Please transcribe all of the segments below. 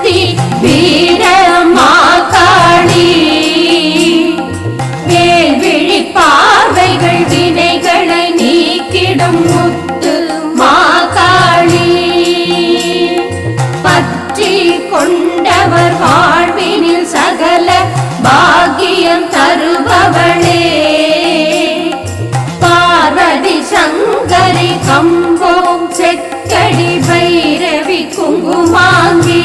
சக்தி வீரமா காளி வேல்விழி பார்வைகள் வினைகளை நீக்கிடும் முத்து மாகாளி பற்றி கொண்டவர் வாழ்வினில் சகல பாக்கியம் தருபவளே பார்வதி சங்கரி கம்போம் செக்கடி பைரவி குங்குமாங்கி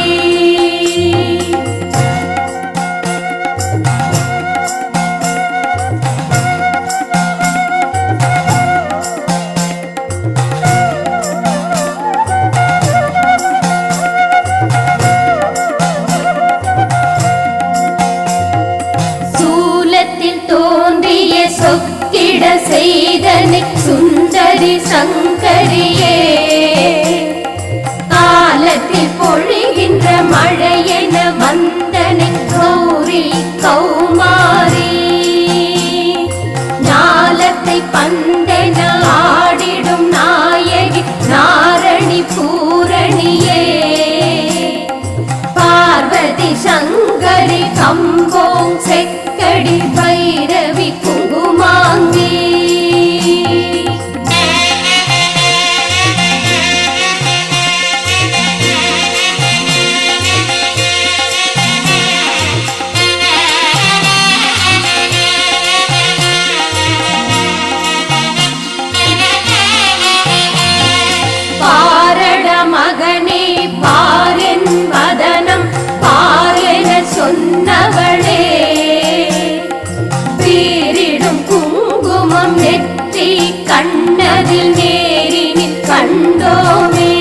சொக்கிட செய்தனை சுந்தரி சங்கரியே காலத்தில் பொழிகின்ற மழையென வந்தனை கௌரி கௌமாரி ஞாலத்தை பந்தன ஆடிடும் நாயகி நாரணி பூரணியே பார்வதி சங்கரி கம்போம் செக்கடி பைரவி குங்குமாங்கி பாரட மகனே பாரின் வதனம் பாரென சொன்னவளே பீரிடும் குங்குமம் நெற்றி கண்ணதில் நேரினில் கண்டோமே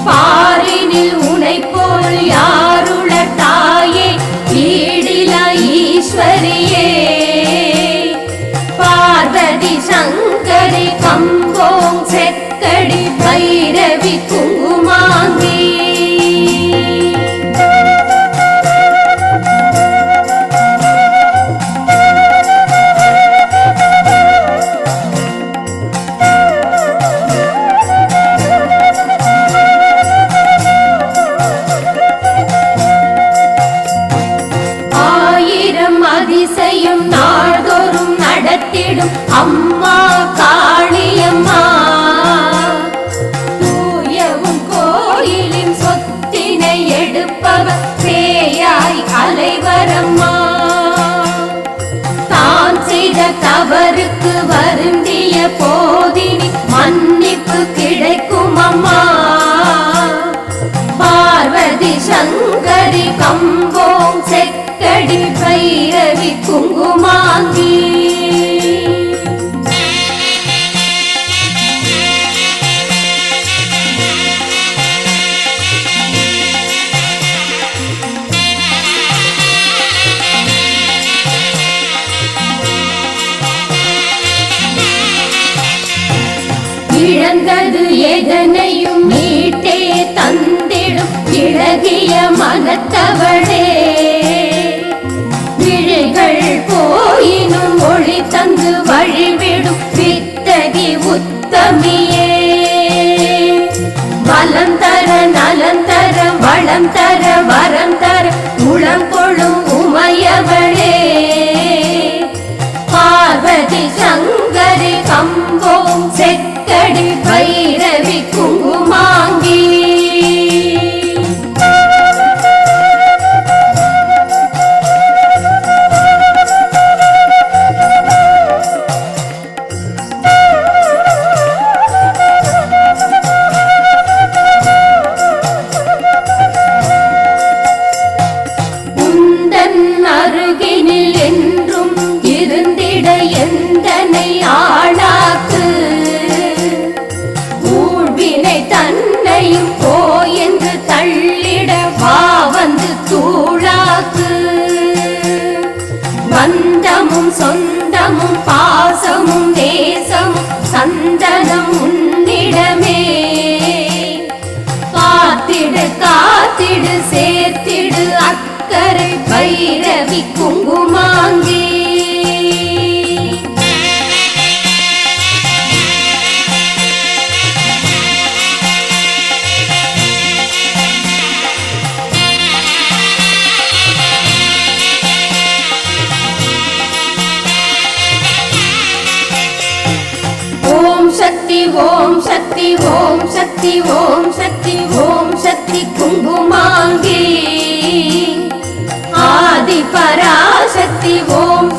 பாரினில் உனை போல் யாருள தாயே ஈடில ஈஸ்வரியே பார்வதி சங்கரி கம்போம் செக்கடி பைரவி குங்குமாங்கி அதிசயம் நாள்தோறும் நடத்திடும் அம்மா காளியம்மா தூயவும் கோயிலின் சொத்தினை எடுப்பவர் பேயாய் அலைவரம்மா தான் செய்த தவறுக்கு வருந்திய போதினி மன்னிப்பு கிடைக்கும் அம்மா பார்வதி சங்கரி கம்போம் செக்கடி பைரவி குங்குமாங்கி இழந்தது எதனையும் மீட்டே தந்திடும் இழகிய மனத்தவளே விழிகள் போயினும் ஒளி தந்து வழிவிடும் வித்தகி உத்தமியே வலம் தர நலம் தர வளம் தர வரம் தர உளம் கொழும் உமையவளே பார்வதி சங்கரி கம்போம் செக்கடி பைரவி குங்குமாங்கி அருகினில் என்றும் இருந்திட எந்தனை ஆளாக்கு ஊழ்வினை தன்னையும் போயென்று தள்ளிட வா வந்து தூளாக்கு பந்தமும் சொந்தமும் பாசமும் நேசமும் சந்தனம் உன்னிடமே காத்திடு காத்திடு சேர்த்திடு அக்கறை பைரவி குங்குமாங்கி ஓம் சக்தி ஓம் சக்தி ஓம் சக்தி ஓம் சக்தி குங்குமாங்கி ஆதி பராசக்தி ஓம்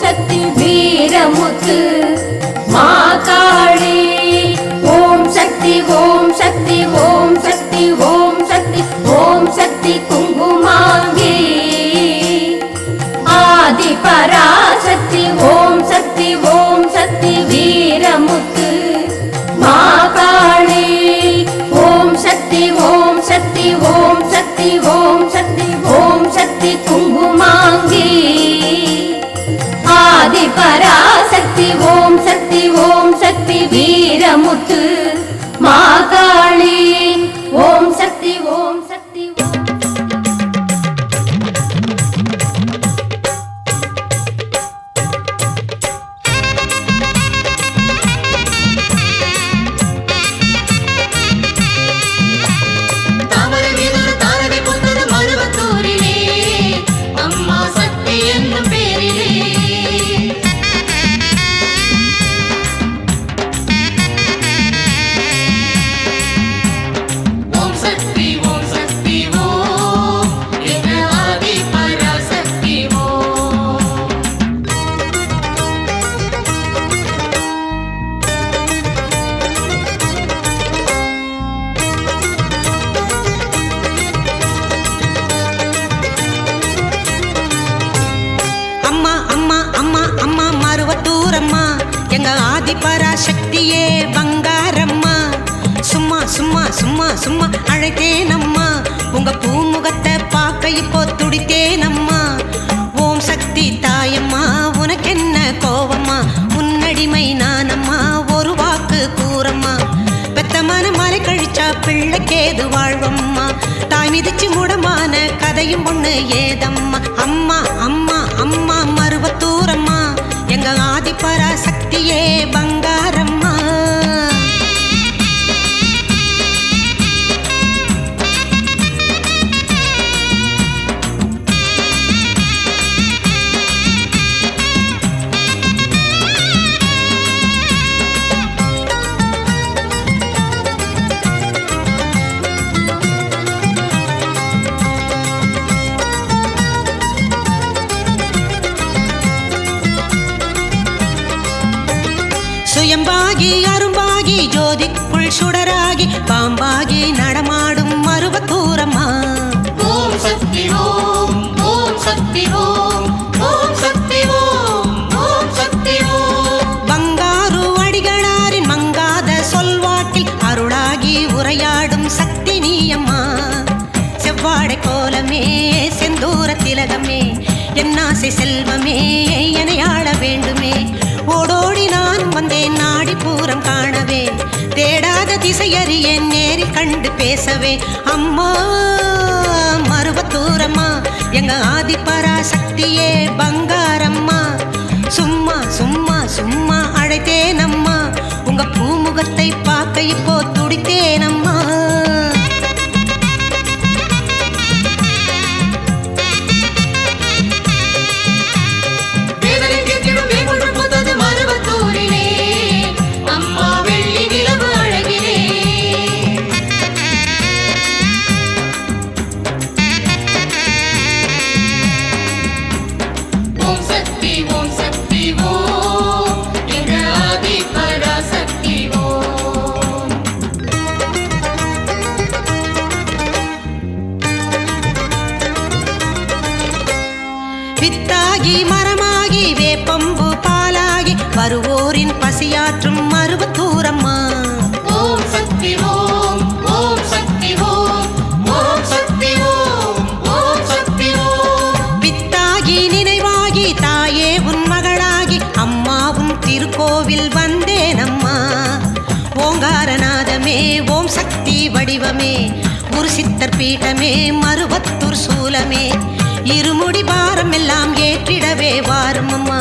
சக்தி வீரமுத்து மாகாளி ஓம் சக்தி ஓம் சக்தி ஓம் சக்தி ஓம் சக்தி ஓம் சக்தி குங்குமாங்கி ஆதி பராசக்தி ஓம் சக்தி வீரமுத்து மாகாளி ஓம் சக்தி ஓம் சக்தி ஓம் சக்தி ஓம் சக்தி ஓம் சக்தி குங்குமாங்கி ஆதி பராசக்தி ஓம் சக்தி வீரமுத்து மாகாளி ஓம் சக்தி ஓம் சக்தி பராசக்தியே பங்காரம்மா சும்மா சும்மா சும்மா சும்மா அழைத்தேனம்மா உங்க பூமுகத்தை பார்க்க இப்போ துடித்தேனம்மா ஓம் சக்தி தாயம்மா உனக்கென்ன கோவம்மா உன்னடிமை நானம்மா ஒரு வாக்கு கூறம்மா பெத்தமான மலை கழிச்சா பிள்ளைக்கேது வாழ்வம்மா தாய் மிதிச்சு முடமான கதையும் ஒண்ணு ஏதம்மா அம்மா அம்மா அம்மா மருவத்தூரம்மா எங்க ஆதி பராசக்தியே பங்காரம்மா சுயம்பாகி அரும்பாகி ஜோதிக்குள் சுடராகி பாம்பாகி நடமாடும் மருவத்தூரம்மா ஓம் சக்தி ஓம் ஓம் சக்தி ஓம் ஓம் சக்தி ஓம் ஓம் சக்தி ஓம் பங்காரு அடிகளாரின் மங்காத சொல்வாட்டில் அருளாகி உரையாடும் சக்தி நீயம்மா செவ்வாடை கோலமே செந்தூர திலகமே என்னாசை செல்வமே எனையாள வேண்டுமே ஓடோடி நான் வந்தேன் நாடி பூரம் காணவே தேடாத திசையறியேன் நேரில் கண்டு பேசவே அம்மா மருவத்தூரம்மா எங்க ஆதி பராசக்தியே பங்காரம்மா சும்மா சும்மா சும்மா அழைத்தேனம்மா உங்க பூமுகத்தை பார்க்க இப்போ துடித்தேனம்மா வித்தாகி மரமாகி வேப்பம்பு பாலாகி வருவோரின் பசியாற்றும் மருவத்தூரம்மா ஓம் சக்தி ஓம் ஓம் சக்தி ஓம் ஓம் சக்தி ஓம் ஓம் சக்தி ஓம் வித்தாகி நினைவாகி தாயே உன் மகளாகி அம்மாவும் திருக்கோவில் வந்தேனம்மா ஓங்காரநாதமே ஓம் சக்தி வடிவமே ஒரு சித்தர் பீட்டமே மருவத்தூர் சூலமே இருமுடி பாரம் எல்லாம் ஏற்றிடவே வாரும் அம்மா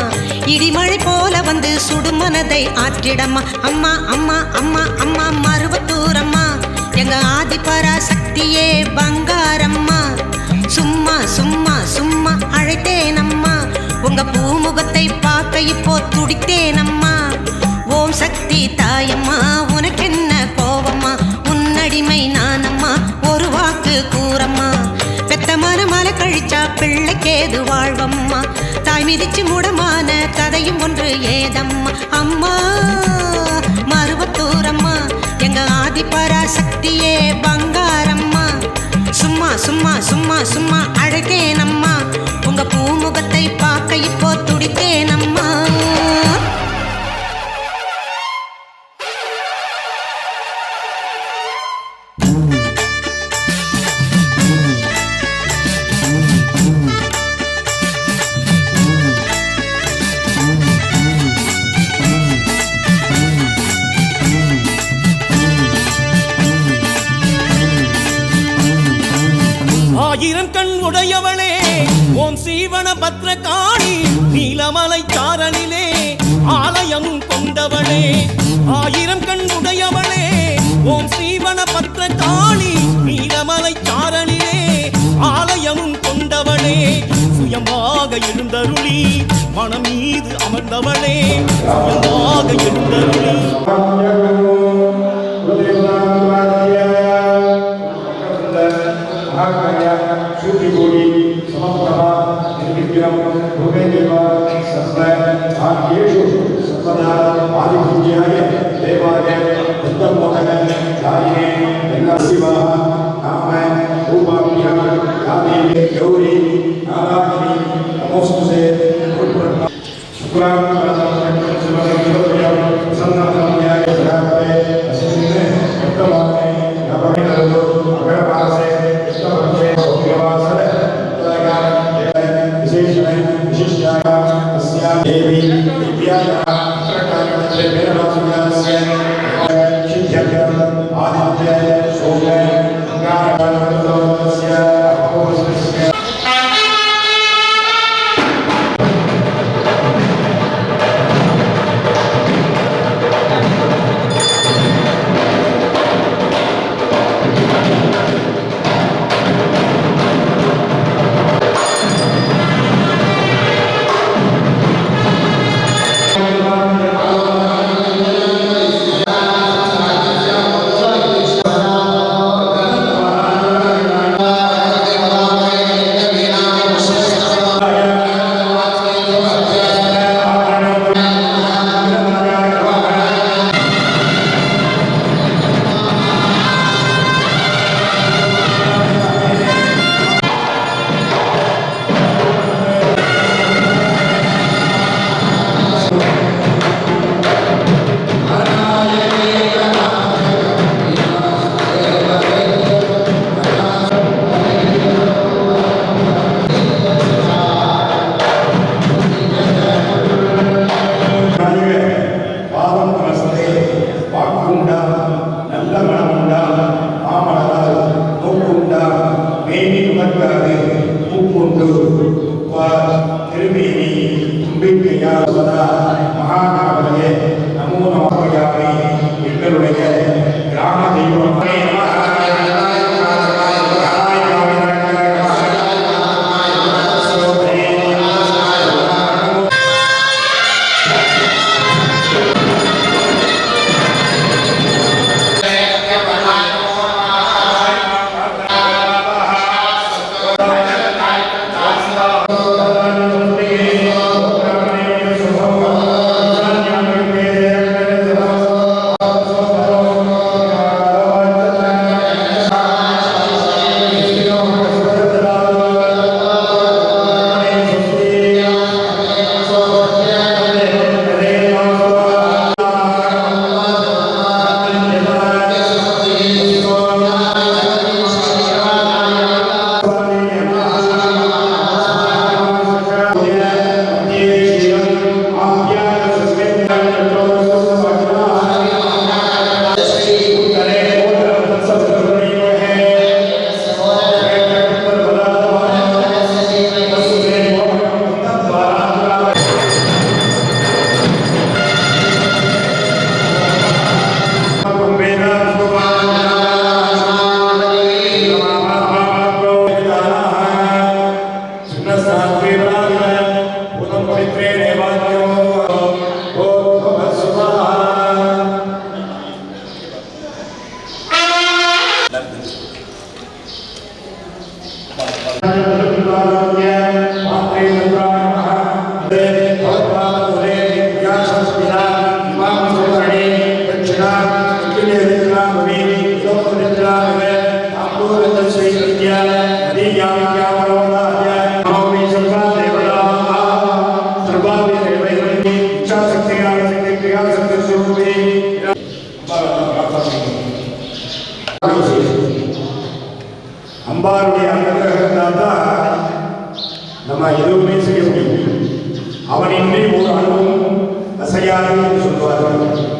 இடிமழை போல வந்து சுடுமனதை ஆற்றிடம்மா அம்மா அம்மா அம்மா அம்மா மருவத்தூரம்மா எங்க ஆதி பராசக்தியே பங்காரம்மா சும்மா சும்மா சும்மா அழைத்தேனம்மா உங்க பூமுகத்தை பார்க்க இப்போ துடித்தேனம்மா ஓம் சக்தி தாயம் ராகுகேது வாழ்வம்மா. தாய் மிதிச்சு முடமான கதையும் ஒன்று ஏதம்மா. அம்மா மருவத்தூரம்மா எங்க ஆதிபராசக்தியே பங்காரம்மா. சும்மா சும்மா சும்மா சும்மா அழகேனம்மா, உங்க பூமுகத்தை பார்க்க இப்போ துடித்தேனம்மா. ஆயிரம் கண் உடையவளே ஓம் சீவன பத்ரகாளி, நீலமலை சாரலிலே ஆலயம் கொண்டவளே. ஆயிரம் கண் உடையவளே ஓம் சீவன பத்ரகாளி, நீலமலை சாரலிலே ஆலயம் கொண்டவளே. சுயமாக எழுந்தருளி மனம் மீது அமர்ந்தவளே, சுயமாக எழுந்தருளி सूर्यकोटि समप्रभा निर्विघ्नं भूमेदेव सर्वेषु सर्वदा आदिपूज्याय देवाय दत्तमोहनाय शिवः नाम रूपाभ्यां यादेवी गौरी नारायणी नमोस्तुते शुक्लां सन्नाथाय सदावे अस्मिन् वर्तमाने नवमीनरो अगरपासे देवी आदित्य सोमे महानागरे नमो नमः ग्राम மட்டுமே செய்ய முடியும். அவனின்றி ஒரு அணுவும் அசையாது என்று சொல்வார்கள்.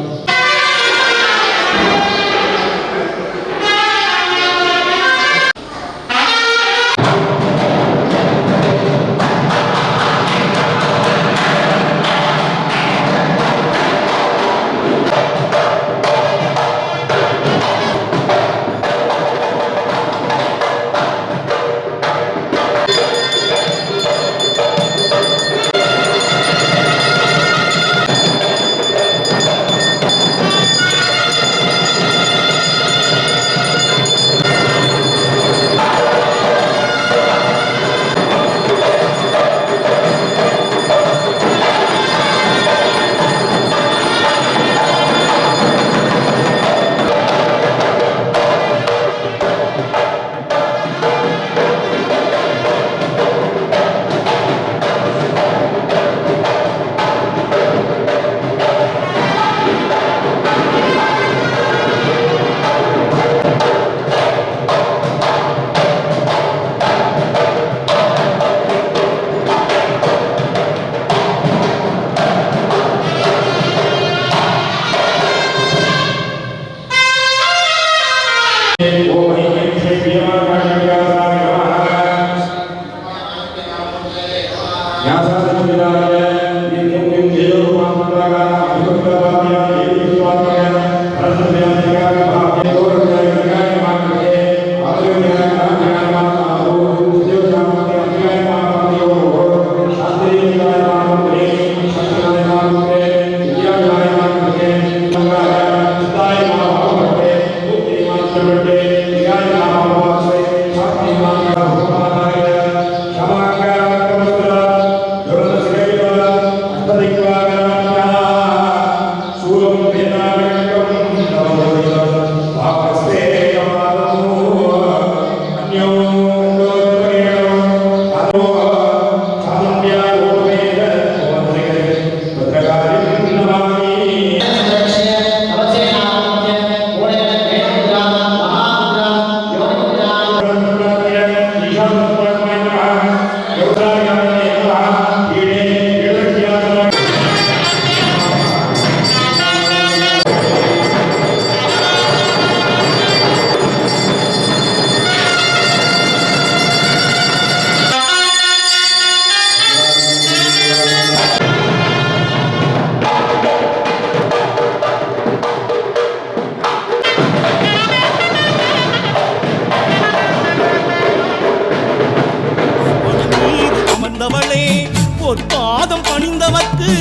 பொற்பாதம் பணிந்தவர்க்கு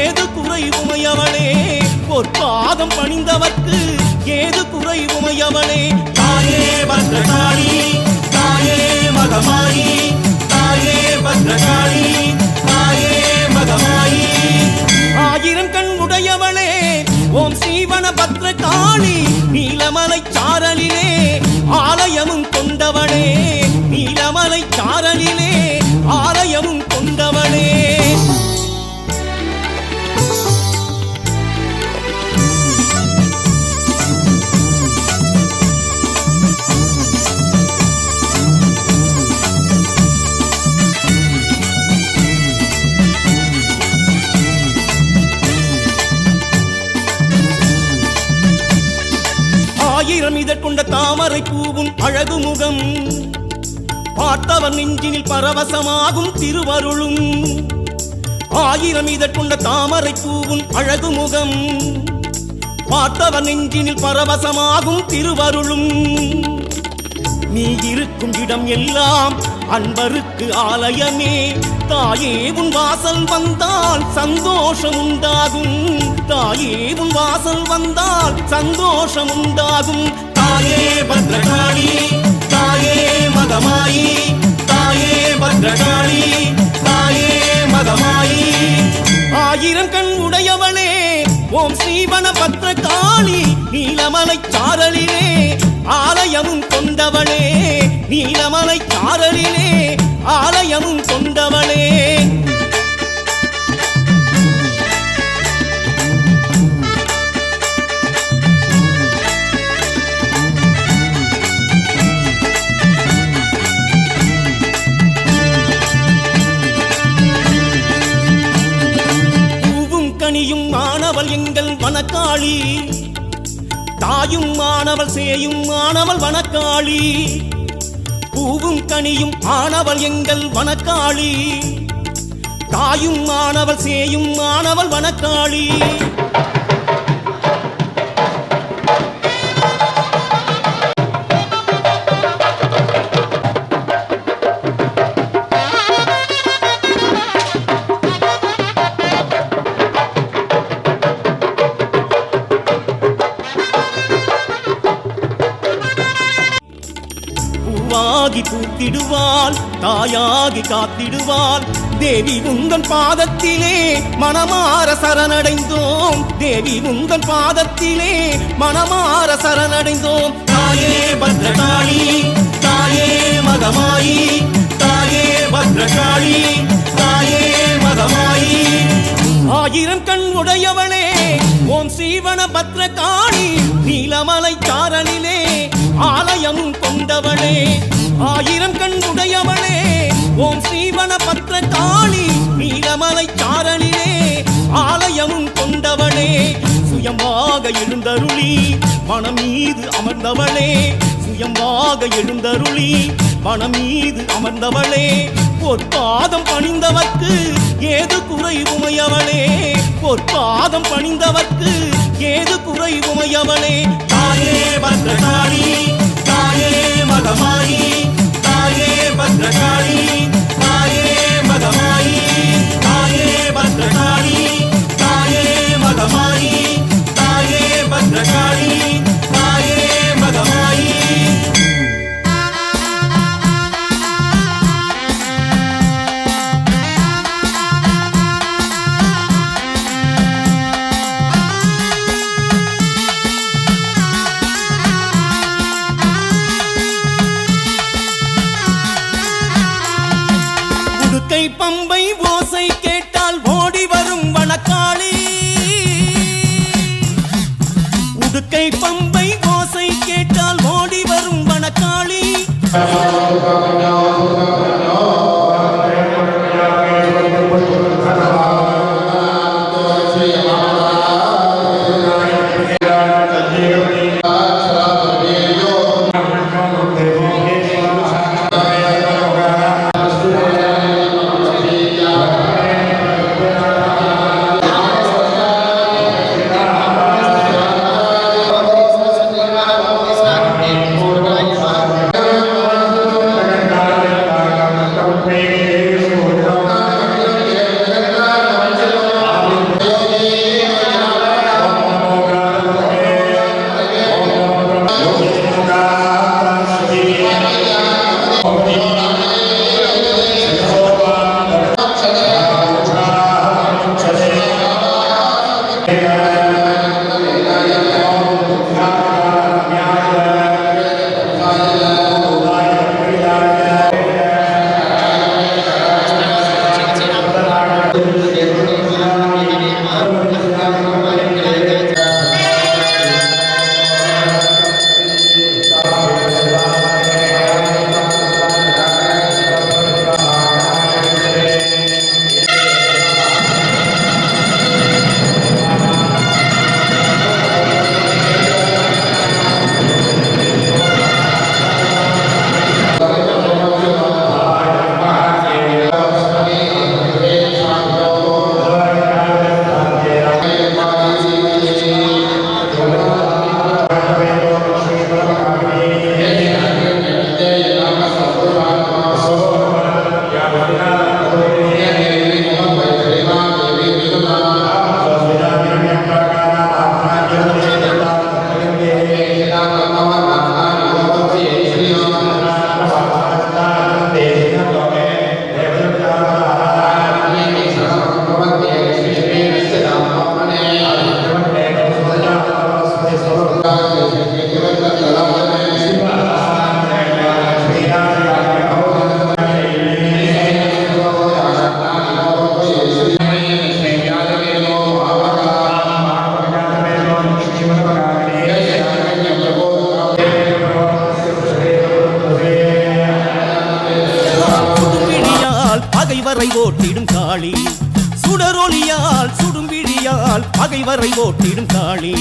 ஏது குறை உமையவளே, பொற்பாதம் பணிந்தவர்க்கு ஏது குறை உமையவளே. தாயே பத்ரகாளி, தாயே மகமாயி, தாயே பத்ரகாளி, தாயே மகமாயி. ஆயிரம் கண் உடையவளே ஓம் சீவன பத்ரகாளி, நீலமலை சாரலிலே ஆலயமும் கொண்டவளே, நீலமலை சாரலிலே ஆலயமும் கொண்டவளே. ஆயிரம் இதழ் கொண்ட தாமரை பூவும் அழகு முகம், பார்த்தவன் நெஞ்சினில் பரவசமாகும் திருவருளும். ஆயிரம் இதழ் கொண்ட தாமரை பூவும் அழகு முகம், பார்த்தவன் நெஞ்சினில் பரவசமாகும் திருவருளும். நீ இருக்கும் இடம் எல்லாம் அன்பருக்கு ஆலயமே, தாயே உன் வாசல் வந்தால் சந்தோஷம் உண்டாகும், தாயே உன் வாசல் வந்தால் சந்தோஷம் உண்டாகும். தாயே பத்ரகாளி, தாயே மகமாயி, தாயே பத்ரகாளி, தாயே மகமாயி. ஆயிரம் கண் உடையவளே ஓம் ஸ்ரீவன பத்ரகாளி, நீலமலை சாரலிலே ஆலயமும் கொண்டவளே, நீலமலை சாரலிலே ஆலயமும் கொண்டவளே. கனியும் மாணவள் எங்கள் வனக்காளி தாயும் மாணவள் சேயும் மாணவள் வனக்காளி பூவும் கனியும் ஆனவள் எங்கள் வனக்காளி தாயும் மாணவள் சேயும் மாணவள் வனக்காளி பூவாகி பூத்திடுவாள் தாயாகி காத்திடுவாள் தேவி உந்தன் பாதத்திலே மனமார சரணடைந்தோம் தேவி உந்தன் பாதத்திலே மனமார சரணடைந்தோம் தாயே பத்ரகாளி தாயே மகமாயி தாயே பத்ரகாளி தாயே மகமாயி ஆயிரம் கண் உடையவளே ஓம் சீவன பத்ரகாளி நீலமலை சாரலிலே ஆலயம் கொண்டவளே ஆயிரம் கண் உடையவளே ஓம் சீவன பத்ரகாளி நீலமலை சாரலிலே ஆலயமும் கொண்டவளே சுயமாக எழுந்தருளி மனம் மீது அமர்ந்தவளே சுயமாக எழுந்தருளி மனம் மீது அமர்ந்தவளே பொற்பாதம் பணிந்தவர்க்கு ஏது குறை உமையவளே பொற்பாதம் பணிந்தவர்க்கு ஏது குறை உமையவளே தாயே பத்ரகாளி தாயே மகமாயி தாயே பத்ரகாளி தாயே மகமாயி தாயே பத்ரகாளி தாயே மகமாயி தாயே பத்ரகாளி தாயே மகமாயி பம்பை ஓசை கேட்டால் ஓடி வரும் வனக்காளி உடுக்கை பம்பை ஓசை கேட்டால் ஓடி வரும் வனக்காளி சுடரொலியால் சுடும்பிழியால் பகைவரை ஓட்டிடும் காளி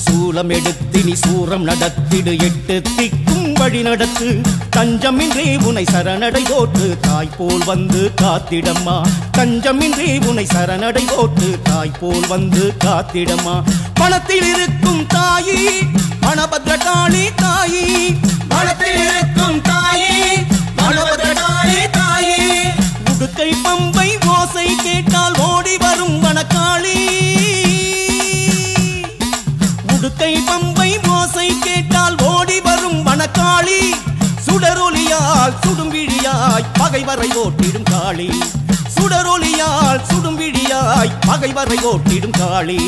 சூலம் எடுத்து நீ சூரம் நடத்திடு 8 திக்கும் வழி நடத்து தஞ்சமின்றே உனை சரணடை போட்டு தாய் போல் வந்து காத்திடம்மா தஞ்சமின்றே உனை சரணடை போட்டு தாய் போல் வந்து காத்திடம்மா பணத்தில் இருக்கும் தாயி மணபத்ர காளி தாயி பணத்தில் இருக்கும் தாயி மணபத்ர காளி தாயி உடுக்கை பம்பை ஓசை கேட்டால் ஓடி வரும் வனக்காளி உடுக்கை பம்பை ஓசை கேட்டால் ஓடி வரும் வனக்காளி சுடரொலியால் சுடும்பிழியாய் பகைவரை ஓட்டிடும் காளி சுடரொலியால் சுடும்பிழியாய் பகைவரை ஓட்டிடும் காளி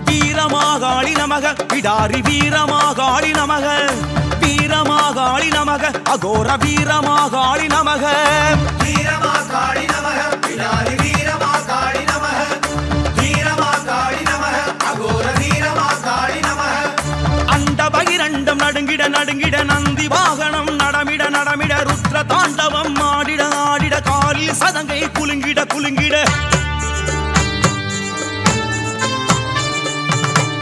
வீரமாகாளி நமக பிடாரி வீரமாகாளி நமக வீரமாகாளி நமக அகோர வீரமாகாளி நமக வீரமாகாளி நமக பிடாரி வீரமாகாளி நடுங்கிட நந்தி வாகனம் நடமிட நடமிட ருத்ர தாண்டவம் ஆடிட ஆடிட காலில் சதங்கை குலுங்கிட குலுங்கிட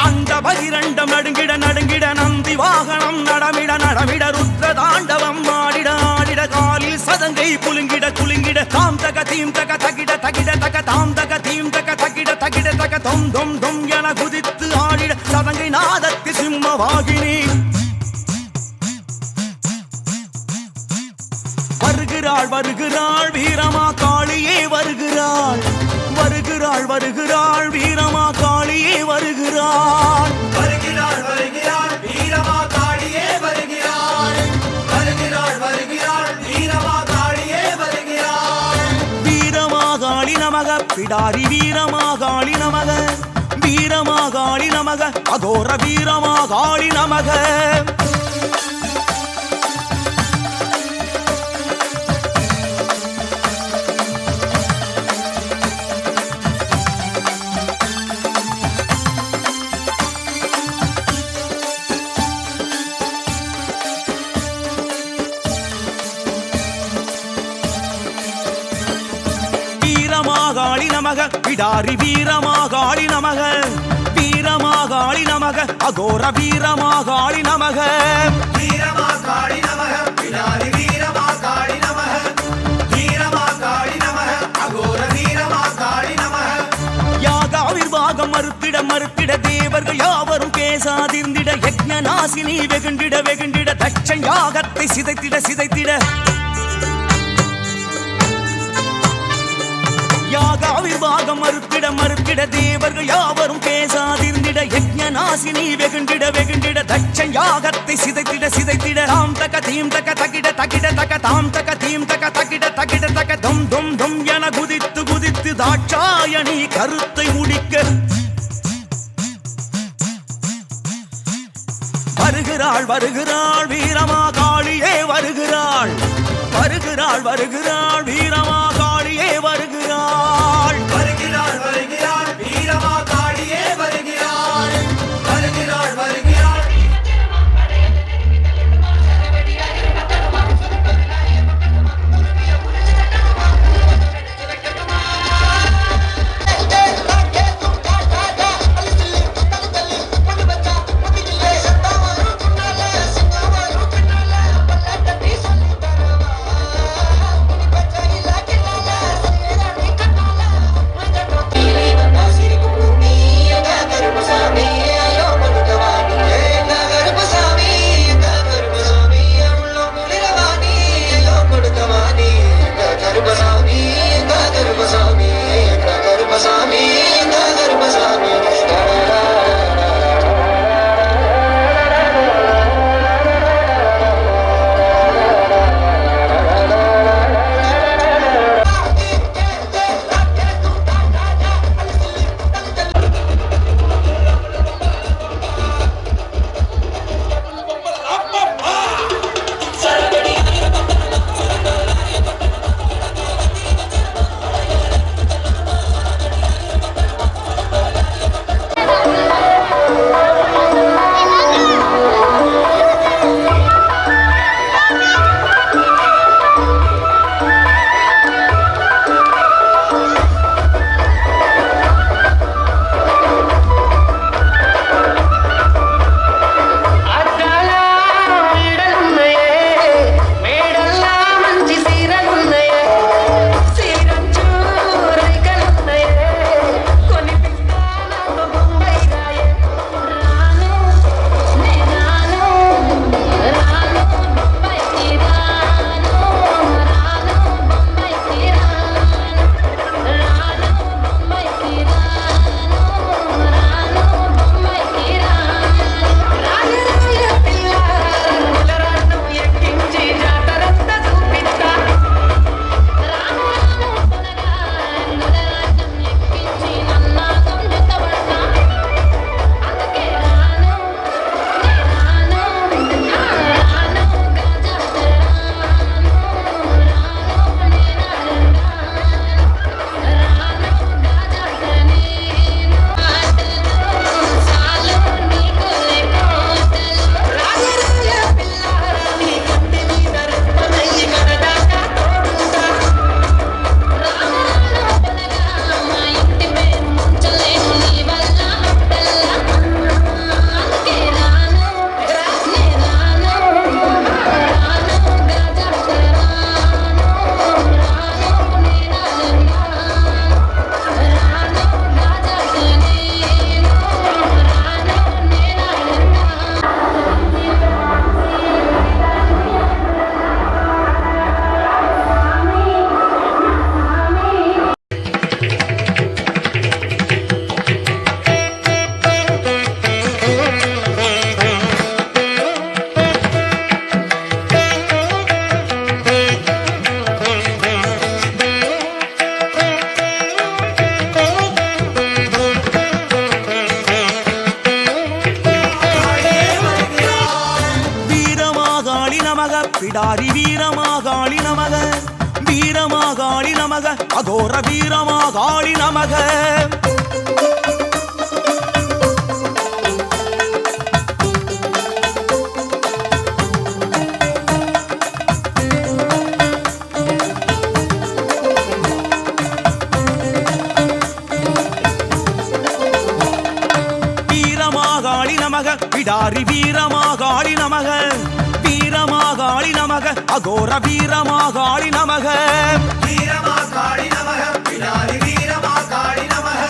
அந்த பகிரண்டம் நடுங்கிட நடுங்கிட நந்தி வாகனம் நடமிட நடமிட ருத்ர தாண்டவம் ஆடிட ஆடிட காலில் சதங்கை குலுங்கிட குலுங்கிட தாம் தக தீம் தக தகிட தகிட தக தாம் தக தீம் தக தகிட தகிட தக தொம் தொம் தொம் என குதித்து ஆடிட சதங்கை நாதத்தி சிம்மவாகினி வருகிறாள் வருகிறாள் வீரமா காளியே வருகிறாள் வருகிறாள் வருகிறாள் வீரமா காளியே வருகிறாள் வருகிறாள் வருகிறாள் வீரமா காளியே வருகிறாள் வருகிறாள் வருகிறாள் வீரமா காளியே வருகிறாள் வீரமாகாளி நமக பிடாரி வீரமாகாளி நமக வீரமாகாளி நமக அகோர வீரமாகாளி நமக வீரமாகாளி நமக பிடாரி வீரமாகாளி நமக வீரமாகாளி நமக அகோர வீரமாகாளி நமக வீரமா காளி நமக பிடாரி வீரமா காளி நமக வீரமா காளி நமக அகோர வீரமா காளி நமக யாகாவிர்வாகம் மறுத்திட மறுத்திட தேவர்கள் யாவரும் பேசாதிருந்திட யக்ஞ நாசினி வெகுண்டிட வெகுண்டிட தட்சன் யாகத்தை சிதைத்திட சிதைத்திட யாகாவிர்வாகம் மறுத்திட மறுத்திட தேவர்கள் யாவரும் பேசாதிருந்திட யக்ஞ நாசினி வெகுண்டிட வெகுண்டிட தட்சன் யாகத்தை சிதைத்திட சிதைத்திட தாம் தக தீம் தக தகிட தகிட தக தாம் தக தீம் தக தகிட தகிட தக தொம் தொம் தொம் என குதித்து குதித்து தாட்சாயணி கருத்தை முடிக்க வருகிறாள் வருகிறாள் வீரமா காளியே வருகிறாள் வருகிறாள் வருகிறாள் வீரமா காளியே வருகிறாள் வருகிறாள் வருகிறாள் வீரமா காளியே வருகிறாள் வருகிறாள் வருகிறாள் Baccha பிடாரி வீரமாகாளி நமக வீரமாகாளி நமக அகோர வீரமாகாளி நமக பிடாரி வீரமாகாளி நமக வீரமாகாளி நமக அகோர வீரமாகாளி நமக வீரமாகாளி நமக பிடாரி வீரமாகாளி நமக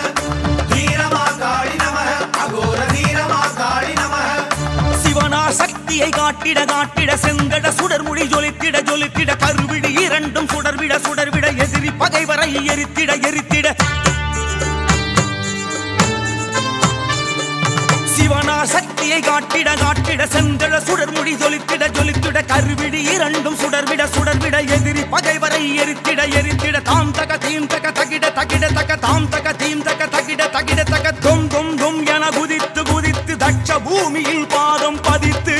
வீரமாகாளி நமக அகோர வீரமாகாளி நமக சிவனா சக்தியை காட்டிட காட்டிட செங்கட சுடர்மொழி ஜொலித்திட ஜொலித்திட கருவிடு இரண்டும் சுடர்விட சுடர்விட எதிரி பகைவரை எரித்திட எரித்திட சிவனா சக்தியை காட்டிட காட்டிட செந்தழ சுடர்முடி ஜொலித்திட ஜொலித்திட கருவிடி இரண்டும் சுடர்விட சுடர்விட எதிரி பகைவரை எரித்திட எரித்திட தாம் தக தீம் தக தகிட தகிட தக தாம் தக தீம் தக தகிட தகிட தக தொம் தொம் தொம் என குதித்து குதித்து தட்ச பூமியில் பாதம் பதித்து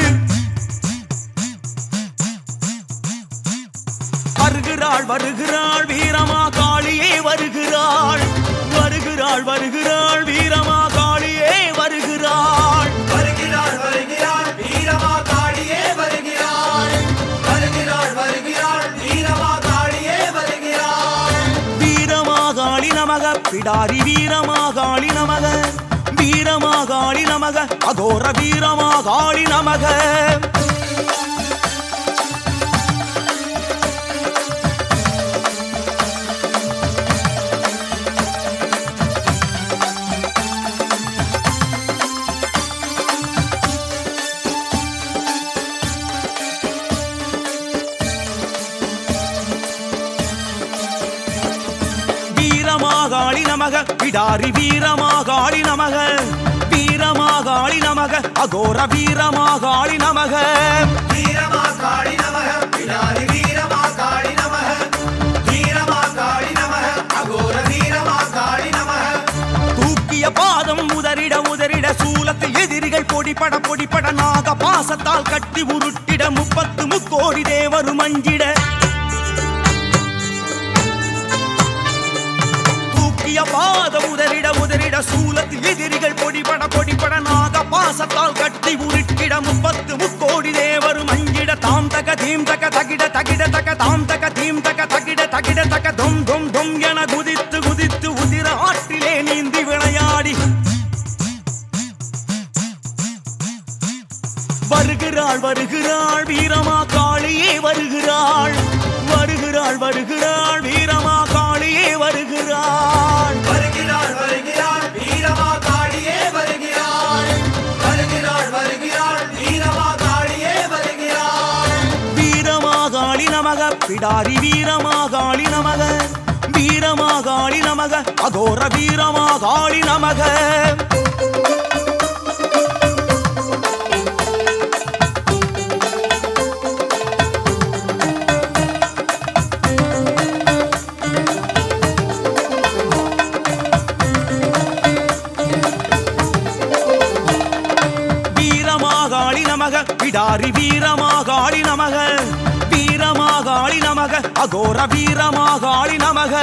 வருகிறாள் வருகிறாள் வீரமா காளியே வருகிறாள் வருகிறாள் வருகிறாள் வீரமா காளியே வருகிறாள் வருகிறாள் வருகிறாள் வீரமாகாளியே வருகிறாள் வருகிறாள் வருகிறாள் வீரமாகாளியே வருகிறாள் வீரமாகாளி நமக பிடாரி வீரமாகாளி நமக வீரமாகாளி நமக அகோர வீரமாகாளி நமக வீரமாகாளி நமக பிடாரி வீரமாகாளி நமக வீரமாகாளி நமக அகோர வீரமாகாளி நமக வீரமாகாளி நமக பிடாரி வீரமாகாளி நமக வீரமாகாளி நமக அகோர வீரமாகாளி நமக தூக்கிய பாதம் உதறிட உதறிட சூலத்தில் எதிரிகள் பொடிபட பொடிபட நாக பாசத்தால் கட்டி உருட்டிட 30 முக்கோடி தேவரும் அஞ்சிட பாதம் உதறிட உதறிட சூலத்தில் எதிரிகள் பொடிபட பொடிபட நாக பாசத்தால் கட்டி உருட்டிட 30 முக்கோடி தேவரும் அஞ்சிட தாம் தக தீம் தக தகிட தகிட தக தாம் தக தீம் தக தகிட தகிட தக தொம் தொம் தொம் என குதித்து குதித்து உதிர ஆற்றிலே நீந்தி விளையாடி வருகிறாள் வருகிறாள் வீரமா காளியே வருகிறாள் வருகிறாள் வருகிறாள் வீரமா காளியே வருகிறாள் வருகிறாள் வருகிறாள் வீரமாகாளியே வருகிறாள் வருகிறாள் வருகிறாள் வீரமாகாளியே வருகிறாள் வீரமாகாளி நமக பிடாரி வீரமாகாளி நமக வீரமாகாளி நமக அகோர வீரமாகாளி நமக பிடாரி வீரமாகாளி நமக வீரமாகாளி நமக அகோர வீரமாகாளி நமக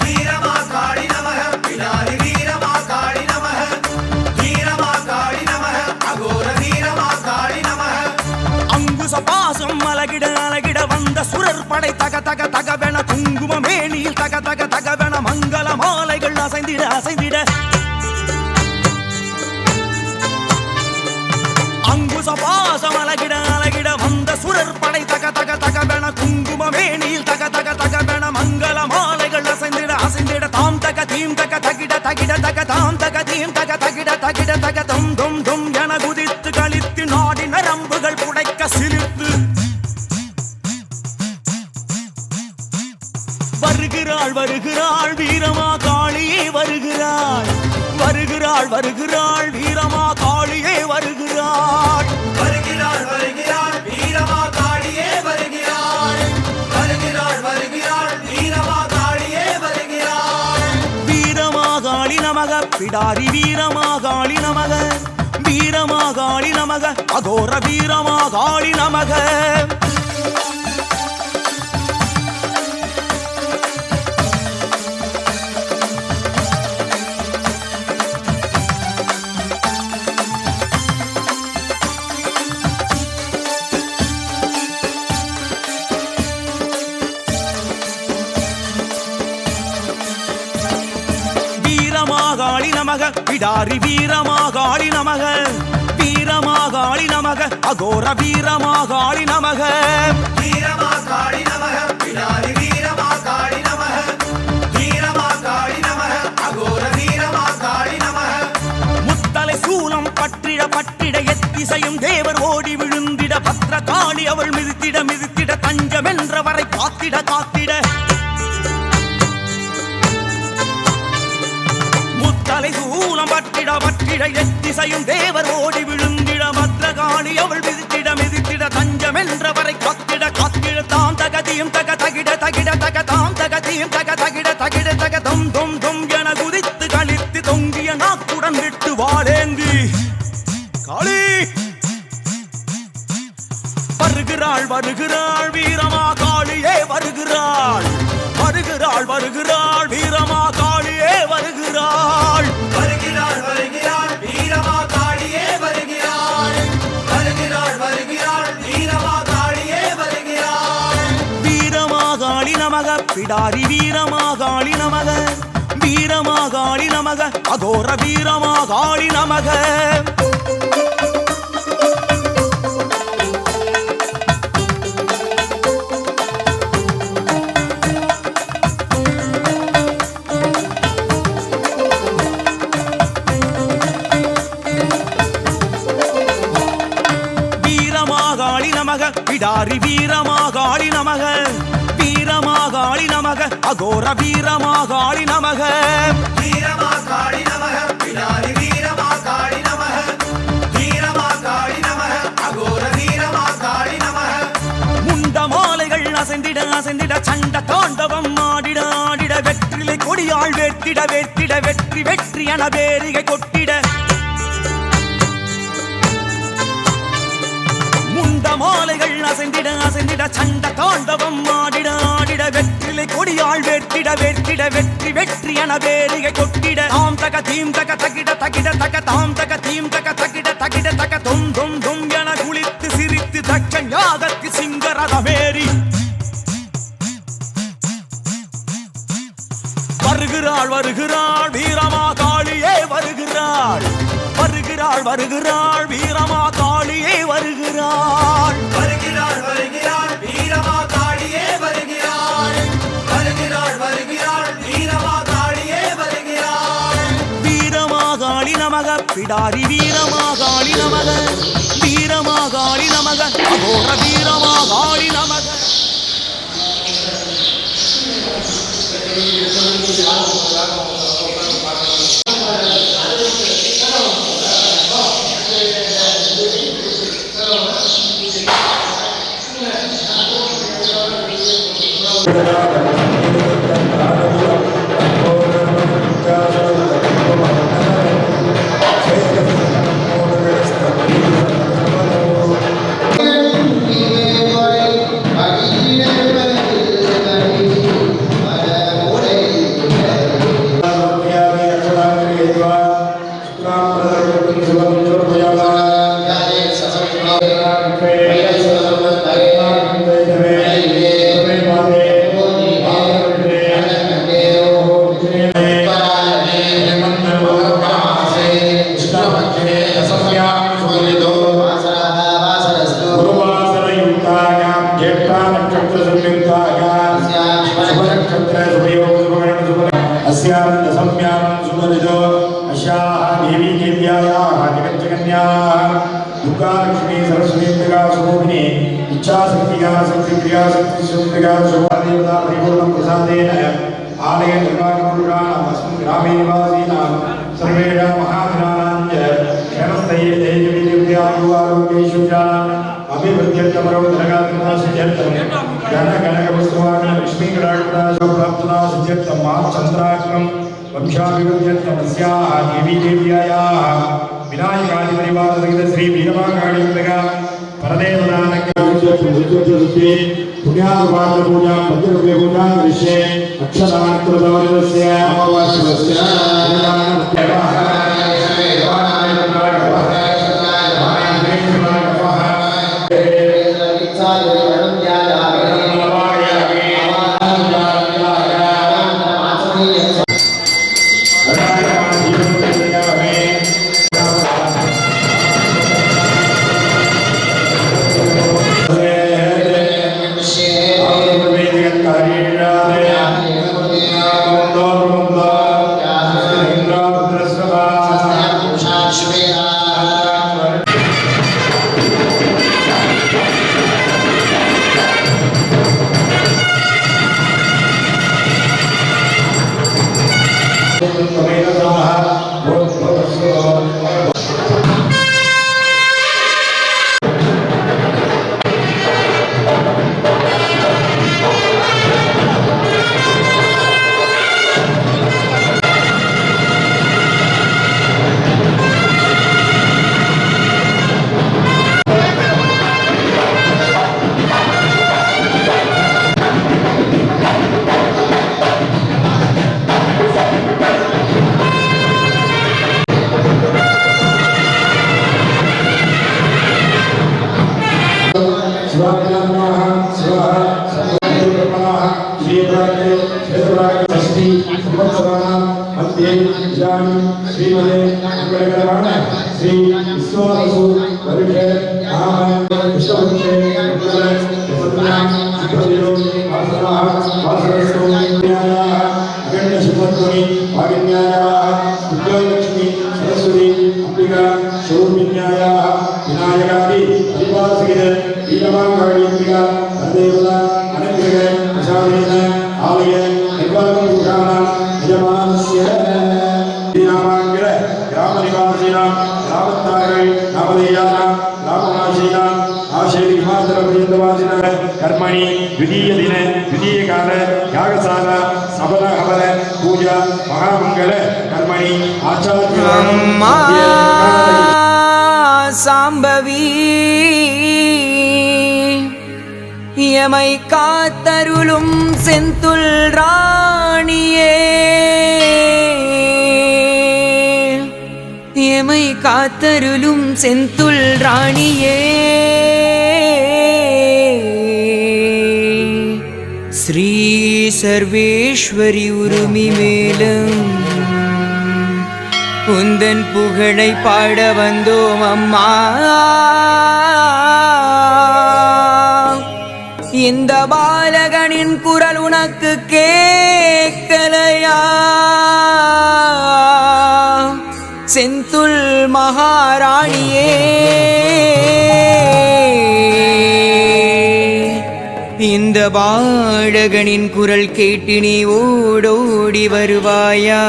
வீரமாகாளி நமக பிடாரி வீரமாகாளி நமக வீரமாகாளி நமக அகோர வீரமாகாளி நமக அங்குச பாசம் அலகிட அலகிட வந்த சுரர் படை தக தக தகவென குங்கும மேனியில் தக தக தகவென மங்கள மாலைகள் அசைந்திட அசைந்திட அங்குச பாசம் அலகிட அலகிட வந்த சுரர் படை தக தக தகவென குங்கும மேனியில் தக தக தகவென மங்கள மாலைகள் அசைந்திட அசைந்திட தாம் தக தீம் தக தகிட தகிட தக தாம் தக தீம் தக தகிட தகிட தக தொம் தொம் தொம் என குதித்து கழித்து நாடி நரம்புகள் புடைக்க சிலிர்த்து வருகிறாள் வருகிறாள் வீரமா காளியே வருகிறாள் வருகிறாள் வருகிறாள் வீரமா காளியே வருகிறாள் வருகிறாள் வருகிறாள் வீரமாகாளியே வருகிறாள் வருகிறாள் வருகிறாள் வீரமாகாளியே வருகிறாள் வீரமாகாளி நமக பிடாரி வீரமாகாளி நமக வீரமாகாளி நமக அகோர வீரமாகாளி நமக வீரமாகாளி நமக பிடாரி வீரமாகாளி நமக வீரமாகாளி நமக அகோர வீரமாகாளி நமக வீரமாகாளி நமக பிடாரி வீரமாகாளி நமக வீரமாகாளி நமக அகோர வீரமாகாளி நமக முத்தலை சூலம் பற்றிட பற்றிட எத்திசையும் தேவர் ஓடி விழுந்திட பத்திரகாளி அவள் மிதித்திட மிதித்திட தஞ்சம் என்றவரை காத்திட காத்திட முத்தலை சூலம் பற்றிட பற்றிட எத்திசையும் தேவர் ஓடி விழுந்திட பத்திரகாளி அவள் மிதித்திட மிதித்திட தஞ்சம் என்றவரை காத்திட காத்திட தாம் தகதியும் தக தகிட தகிட தக தாம் தகதியும் தக தகிட தகிட தக தொம் தொம் தொம் என குதித்து கழித்து தொங்கிய நாக்குடன் விட்டு வாழேந்தி காளி வருகிறாள் வருகிறாள் வீரமா காளியே வருகிறாள் வருகிறாள் வருகிறாள் வீரமா காளியே வருகிறாள் வருகிறாள் வருகிறாள் வீரமாகாளியே வருகிறாள் வருகிறாள் வருகிறாள் வீரமாகாளியே வருகிறாள் வீரமாகாளி நமக பிடாரி வீரமாகாளி நமக வீரமாகாளி நமக அகோர வீரமாகாளி நமக வீரமாகாளி நமக பிடாரி வீரமாகாளி நமக வீரமாகாளி நமக அகோர வீரமாகாளி நமக வீரமாகாளி நமக பிடாரி வீரமாகாளி நமக வீரமாகாளி நமக அகோர வீரமாகாளி நமக முண்ட மாலைகள் அசைந்திட அசைந்திட சண்ட தாண்டவம் ஆடிட ஆடிட வெற்றிலை கொடியாள் வெற்றிட வெற்றிட வெற்றி வெற்றி என பேரிகை கொட்டிட முண்ட மாலைகள் அசைந்திட அசைந்திட சண்ட தாண்டவம் ஆடிட ஆடிட வெற்றிலை கொடியாள் வெற்றிட வெற்றிட வெற்றி வெற்றி என பேரிகை கொட்டிட தாம் தக தீம் தக தகிட தகிட தக தாம் தக தீம் தக தகிட தகிட தக தொம் தொம் தொம் என குளித்து சிரித்து தக்க ஞாகத்து சிங்கரதமேறி வருகிறாள் வருகிறாள் வீரமா காளியே வருகிறாள் வருகிறாள் வருகிறாள் வீரமா காளியே வருகிறாள் வருகிறாள் வருகிறாள் வீரமாகாளியே வருகிறாள் வருகிறாள் வருகிறாள் வீரமாகாளியே வருகிறாள் வீரமாகாளி நமக பிடாரி வீரமாகாளி நமக வீரமாகாளி நமக அகோர வீரமாகாளி நமக दुर्गालक्ष्मी सरस्वती स्वरूपिणी इच्छाशक्तिया शक्तिप्रिया शक्तिशक्तिया देवता परिपूर्ण प्रसादेन आलय दुर्गापुराणमस्मिन् ग्रामे निवासीनां सर्वेषां महाजनानां च क्षेमस्थैर्य तेजविद्यायुवारोग्यैश्वर्याणाम् अभिवृद्ध्यर्थमरो धनगात्रनासिद्ध्यर्थं जनगणकवस्तुवान् लक्ष्मीकटाक्षप्राप्तनासिद्ध्यर्थं माचन्द्राक्रं वंशाभिवृद्ध्यर्थमस्याः देवी देव्यायाः विनायकादिपरिवारसहित श्री वीरमाकाळी परदेवदानक पुण्यार्वाद पूजा पंचगव्य पूजा विषय अक्षरांतरदवर्गस्य अमावास्यस्य कर्मणि द्वितीय दिन द्वितीय काल यागशाला सबल हवन पूजा महामंगल कर्मणि आचार्य சாம்பவி எமை காத்தருளும் செந்துள் ராணியே எமை காத்தருளும் செந்துள் ராணியே ஸ்ரீ சர்வேஸ்வரி உருமி மேலும் உந்தன் புகழை பாட வந்தோம் அம்மா. இந்த பாலகனின் குரல் உனக்கு கேட்கலையா? செந்துள் மகாராணியே, இந்த பாலகனின் குரல் கேட்டு நீ ஓடோடி வருவாயா?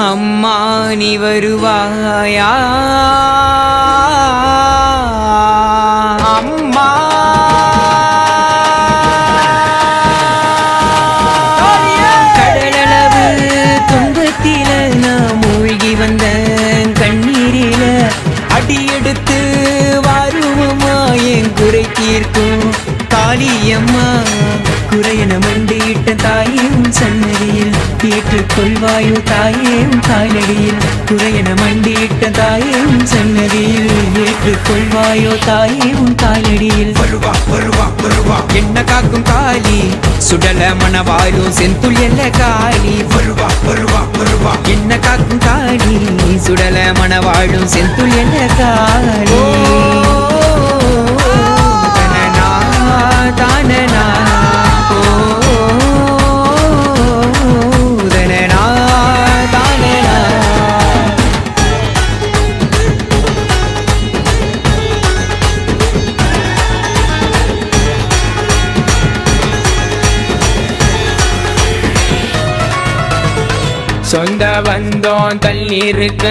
அம்மா நீ வருவாயா? அம்மா கடலளவு துன்பத்தில நான் மூழ்கி வந்த கண்ணீரில அடியெடுத்து வாருமம்மா என் குறை தீர்க்கும் காளியம்மா. குறையன மண்டியிட்ட தாயும் சன்னதியில் ஏற்றுக்கொள்வாயோ தாயேம் காலடியில். குறையன மண்டியிட்ட தாயும் சன்னதியில் ஏற்றுக்கொள்வாயோ தாயேம் காலடியில். வருவா வருவா வருவா என்ன காக்கும் காளி, சுடல மணவாரும் செந்துள் எல்ல காளி. வருவா வருவா வருவா என்ன காக்கும் காளி, சுடல மணவாழும் செந்துள் எல்ல காளி. தானனா சொந்த வந்தோம் தள்ளி இருக்க,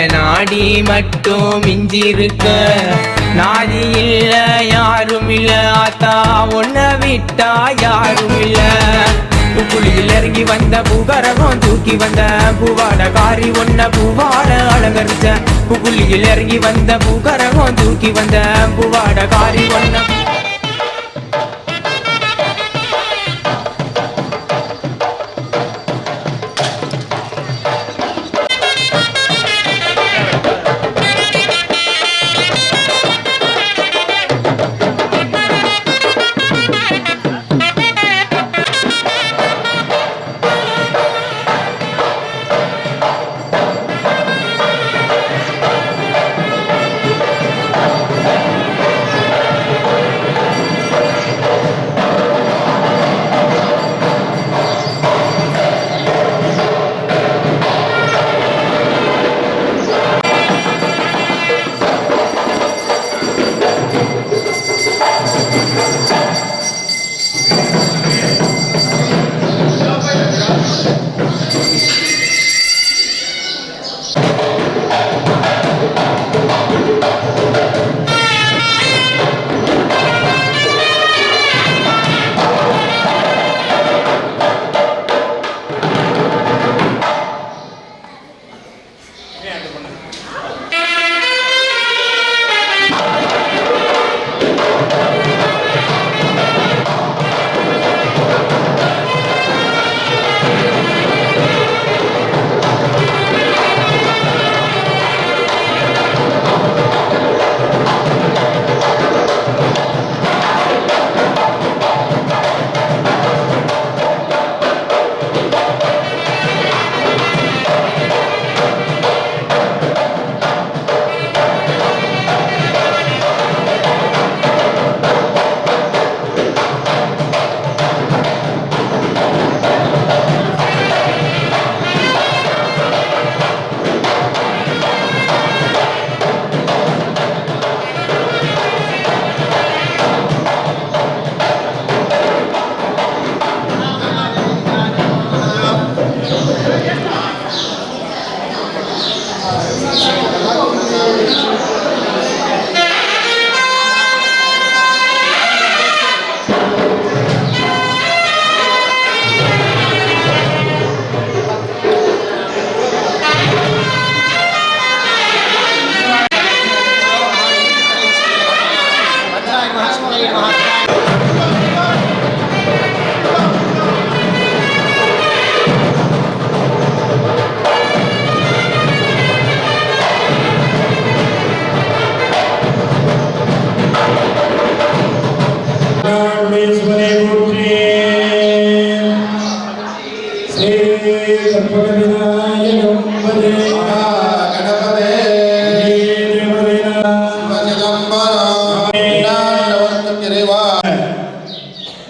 என் நாடி மட்டும் மிஞ்சி இருக்க. நாதி இல்ல யாரும் இல்ல ஆத்தா, உன்னை விட்டா யாரும் இல்ல. புக்குழியில் இறங்கி வந்த பூகரகம் தூக்கி வந்த பூவாட காரி ஒன்ன பூவாட அலங்கரிச்ச புக்குழியில் இறங்கி வந்த பூகரகம் தூக்கி வந்த பூவாட காரி ஒன்ன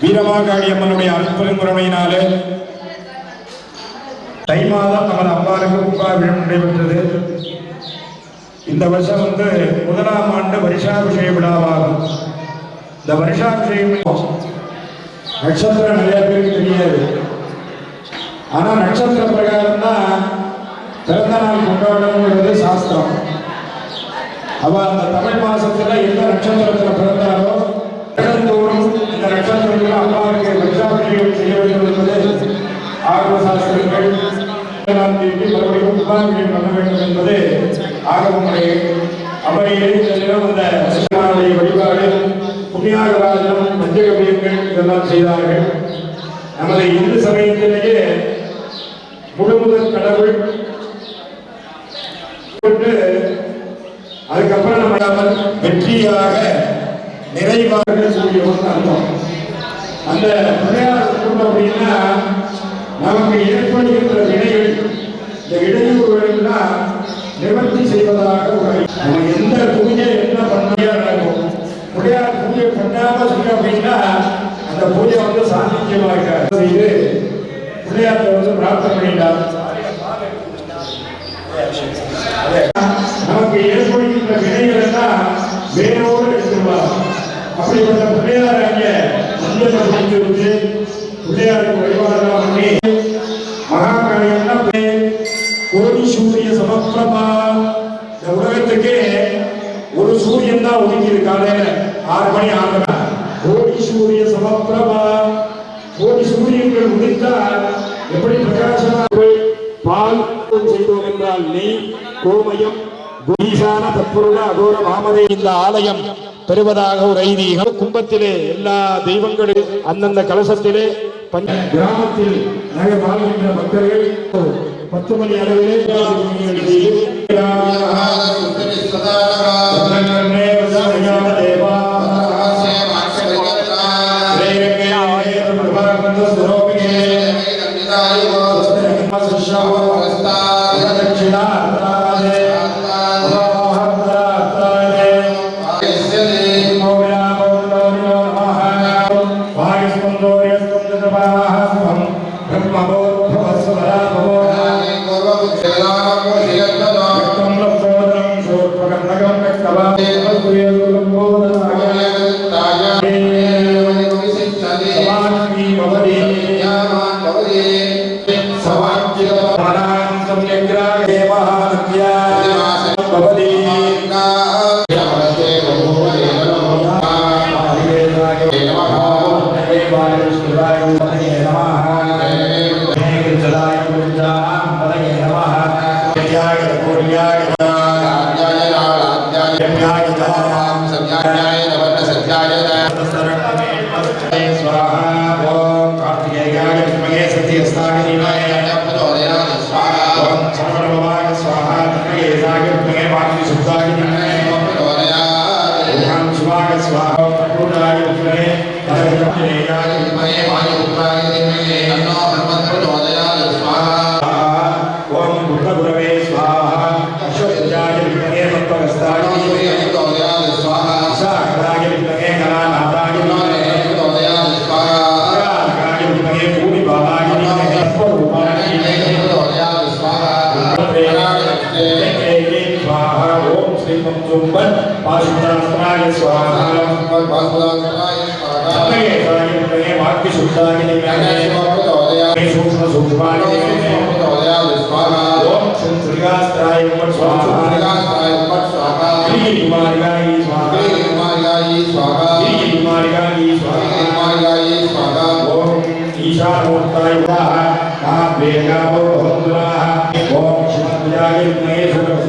வீரமாகாளி அம்மனுடைய அற்புதமுறையினாலே தை மாதம் நமது அம்பாளுக்கு கும்பாபிஷேகம் நடைபெற்றது. இந்த வருஷம் முதலாம் ஆண்டு வருஷாபிஷேக விழாவாகும். இந்த வருஷாபிஷேகம் நட்சத்திரம் நிறைய பேருக்கு தெரியாது. ஆனா நட்சத்திர பிரகாரம் தான் பிறந்த நாள் கொண்டாடணுங்கிறது சாஸ்திரம். அவ அந்த தமிழ் மாசத்துல எந்த நட்சத்திரத்துல பிறந்தாலோ வருடந்தோறும் இந்த நட்சத்திரத்தில் அம்மாவுக்கு வருஷாபிஷேகம் செய்ய வேண்டும் என்பது ஆகம சாஸ்திரங்கள். மறுபடியும் கும்பாபிஷேகம் பண்ண வேண்டும் என்பது ஆகம முறை. அவையிலே இந்த தினம் அந்த வழிபாடு புண்ணியாகராஜனம் பஞ்சகவியங்கள் இதெல்லாம் செய்தார்கள். நமது இந்து சமயத்திலேயே முழுமுதல் கடவுள். அதுக்கப்புறம் நம்ம வெற்றியாக நிறைவாக கூடியவன் அர்த்தம். அந்த பிள்ளையார் குடும்பம் அப்படின்னா நமக்கு ஏற்படுகின்ற வினைகள், இந்த இடையூறுகள்லாம் நிவர்த்தி செய்வதாக ஒரு நம்ம எந்த பூஜை என்ன பண்ணியா நடக்கும். பிள்ளையார் பூஜை பண்ணாம சொல்ல அப்படின்னா அந்த பூஜை சாநித்தியமாக செய்து பிள்ளையார்ட்ட பிரார்த்தனை பண்ணிட்டார். நமக்கு ஏற்படுகின்ற வினைகள் எல்லாம் வேரோடு எடுத்துருவார். அப்படிப்பட்ட பிள்ளையார் அங்கே மஞ்சள் முடிச்சு விட்டு பிள்ளையாருக்கு வழிபாடெல்லாம் பண்ணி மகாகாளியம்னா கோடி சூரிய சமப்பிரபா. இந்த உலகத்துக்கே ஒரு சூரியன் தான் ஒதுக்கிது. காலையில 6 மணி 6 கோடி சூரிய சமப்பிரபா. கோடி சூரியன்கள் உதித்தா எப்படி பிரகாசமாக பால் செய்தோம் என்றால் நெய் கோமயம் ஈசான தற்பொருள அகோர மாமதை இந்த ஆலயம் பெறுவதாக ஒரு ஐதீகம். கும்பத்திலே எல்லா தெய்வங்களும் அந்தந்த கலசத்திலே கிராமத்தில் நாங்கள் வாழ்கின்ற மக்கள் 10 மணி அளவிலே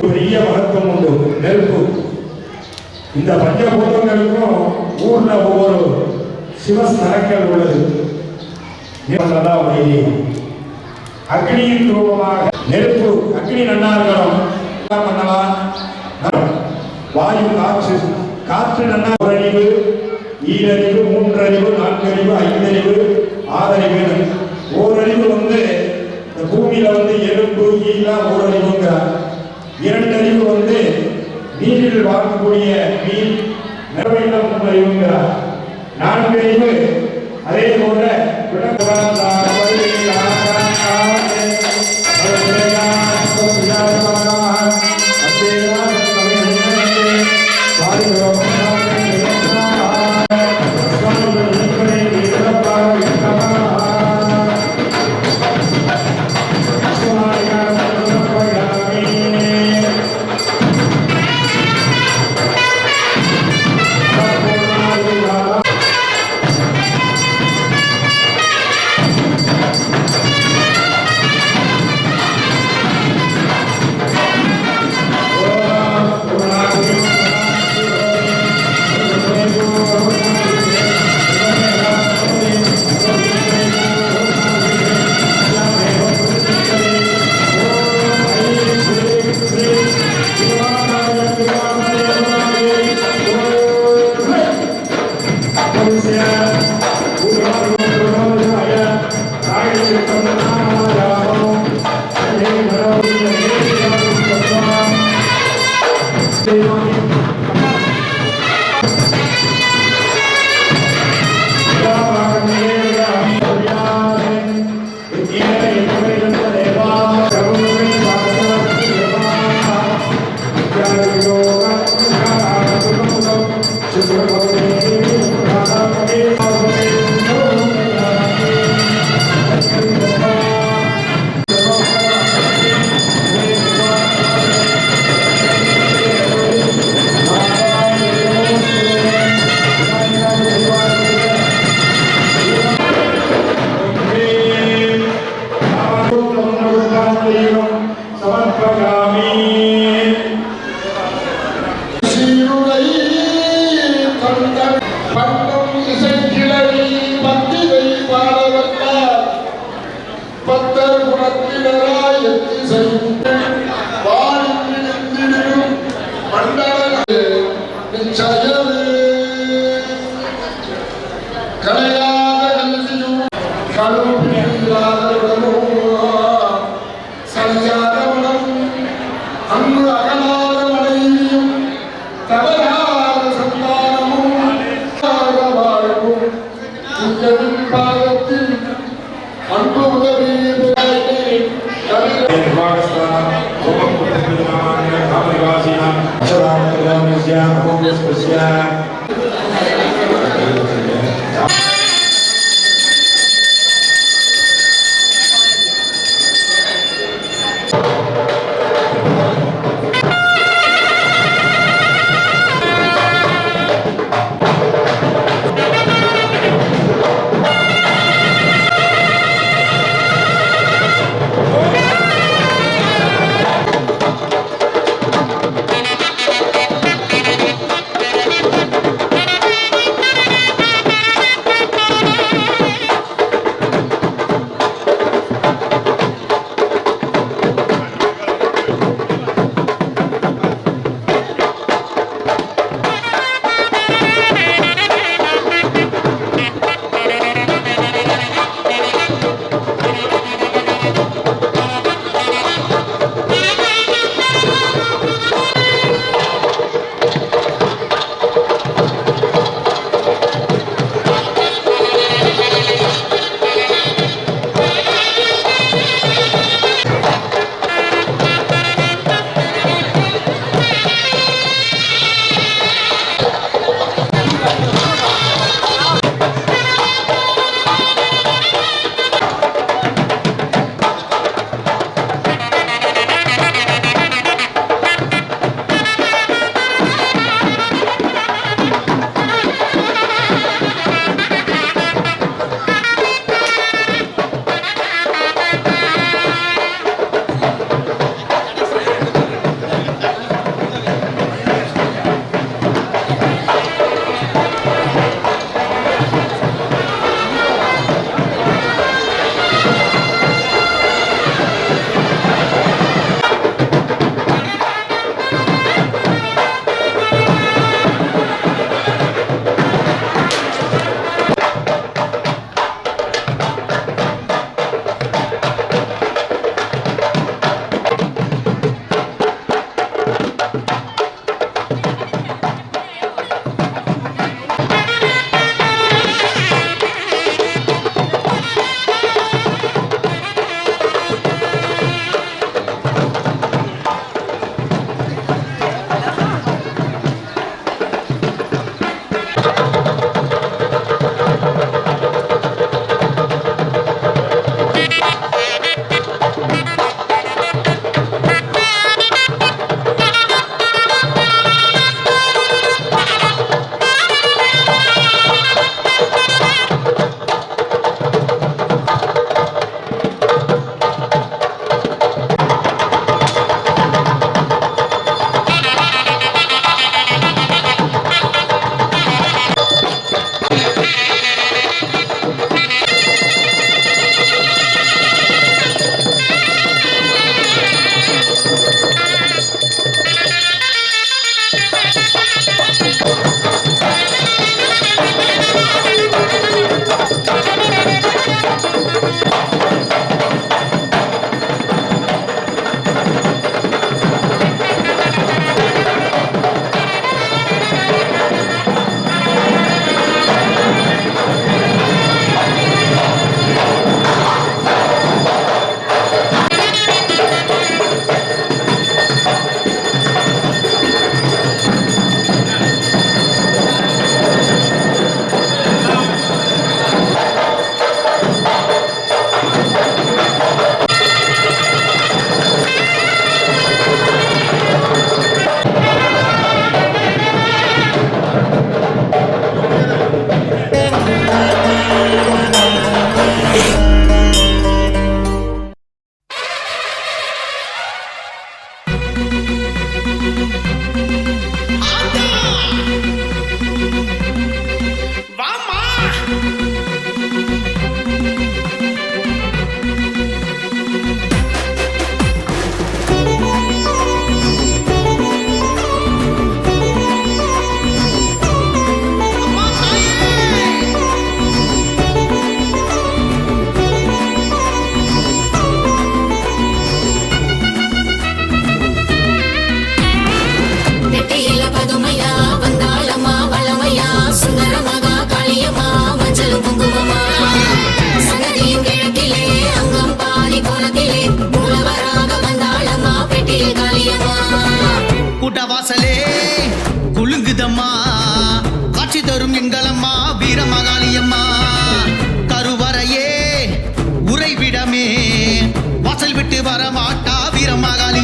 பெரிய மகத்துவம் உண்டு. நெருப்பு இந்த பஞ்சபூதங்களுக்கும் ஊர்ல ஒவ்வொரு சிவஸ்தலங்கள் உள்ளது. அக்னியின் ரூபமாக நெருப்பு அக்னி நல்லா இருக்கணும். பண்ணலாம் வாயு காற்று நல்லா அறிவு ஈரறிவு 3 அறிவு 4 அறிவு 5 அறிவு 6 அறிவு. ஓரறிவு இந்த பூமியில எறும்பு ஈலாம் ஓரறிவுங்கிறார். 2 அறிவு நீரில் வாழக்கூடிய மீன் நிறவையிடம் 3 அறிவுங்கிறார். 4 அறிவு அதே போல பத்தர் குணத்தினராய் எத்திசையும் வாழின்றி நின்றிடும் மண்டல நிச்சயமே கலையாக கல்வியும் கழுவில்லாதவனும் சஞ்சாரவனும் அங்கு அகலாத மனைவியும் தவறாத சந்தானமும் வாழ்வும் உங்களின் பாதத்தில் அன்பு உதவி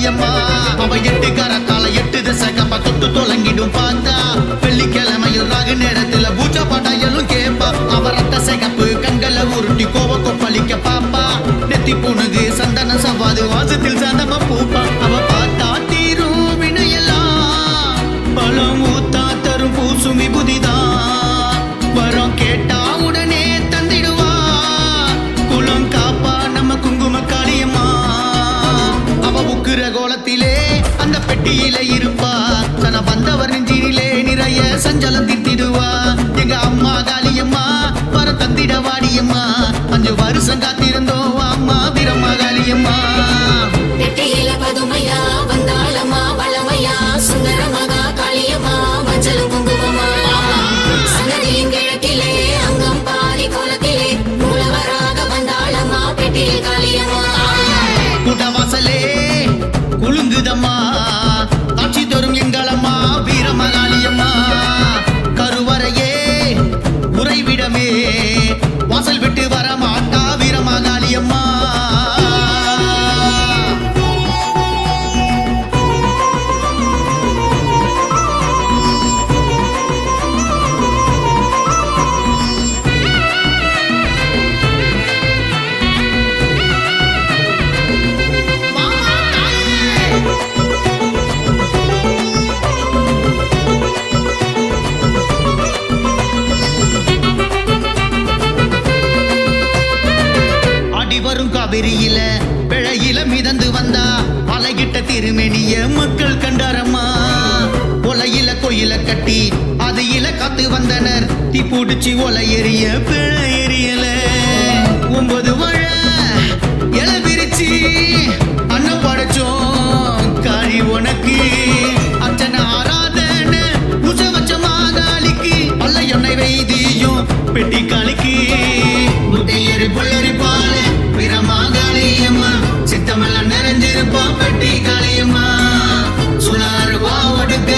காளியம்மா அவ 8 கரத்தால 8 திசை கப்ப தொட்டு தொலங்கிடும் பார்த்தா வெள்ளிக்கிழமையில் ராகு நேரத்துல பூஜை படையலும் கேப்பா அவ ரத்த சிகப்பு கண்களை உருட்டி கோவ கொப்பளிக்க பாப்பா நெத்தி புணுகு சந்தன சவாது வாசத்தில் சந்தம பூப்பா அவ பார்த்தா தீரும் வினையெல்லாம் பழம் ஊத்தா தரும் பூசுமி புதிதான் வரம் கேட்டா உடனே தந்திடுவா குளம் காப்பா நம்ம குங்கும காளியம்மா அவ உக்குற கோலத்திலே அந்த பெட்டியில இருப்பா தன வந்தவர் நெஞ்சினிலே நிறைய சஞ்சலம் தீர்த்திடுவா எங்க அம்மா காளியம்மா வர தந்திட வாடியம்மா 5 வருஷம் காத்திருந்தோம் அம்மா வீரம்மா காளியம்மா நெற்றியில பதுமையா வந்தாளம்மா வளமையா சுந்தரமகா காளியம்மா மஞ்சளும் குங்குமமா சன்னதியின் கிழக்கிலே அங்கம் பாரி கோலத்திலே மூலவராக வந்தாளம்மா பெட்டியில் காளியம்மா கூட்டவாசலே குலுங்குதம்மா காட்சி தரும் எங்களம்மா வீரம்மா காளியம்மா கருவறையே உறைவிடமே வாசல் விட்டு வர மாட்டா வீரம்மா காளியம்மா வரும் காவிரியில பிழையில மிதந்து வந்தா அலைகிட்ட திருமெனிய மக்கள் கண்டாரம்மா ஒலையில கோயில கட்டி அது இல காத்து வந்தனர் தீ பிடிச்சி ஒலை எரிய பிழை எரியல 9 வழ இல விரிச்சி அன்னம் படைச்சோம் காழி உனக்கு அச்சன ஆராதன புஜ வச்ச மாதாளிக்கு பல்ல எண்ணெய் வைத்தியும் பெட்டி காளிக்கு முட்டையறி புள்ளரி பால் வீரம்மா காளியம்மா சித்தமெல்லாம் நிறைஞ்சிருப்பா பெட்டி காளியம்மா சுனாறு வாவடுக்க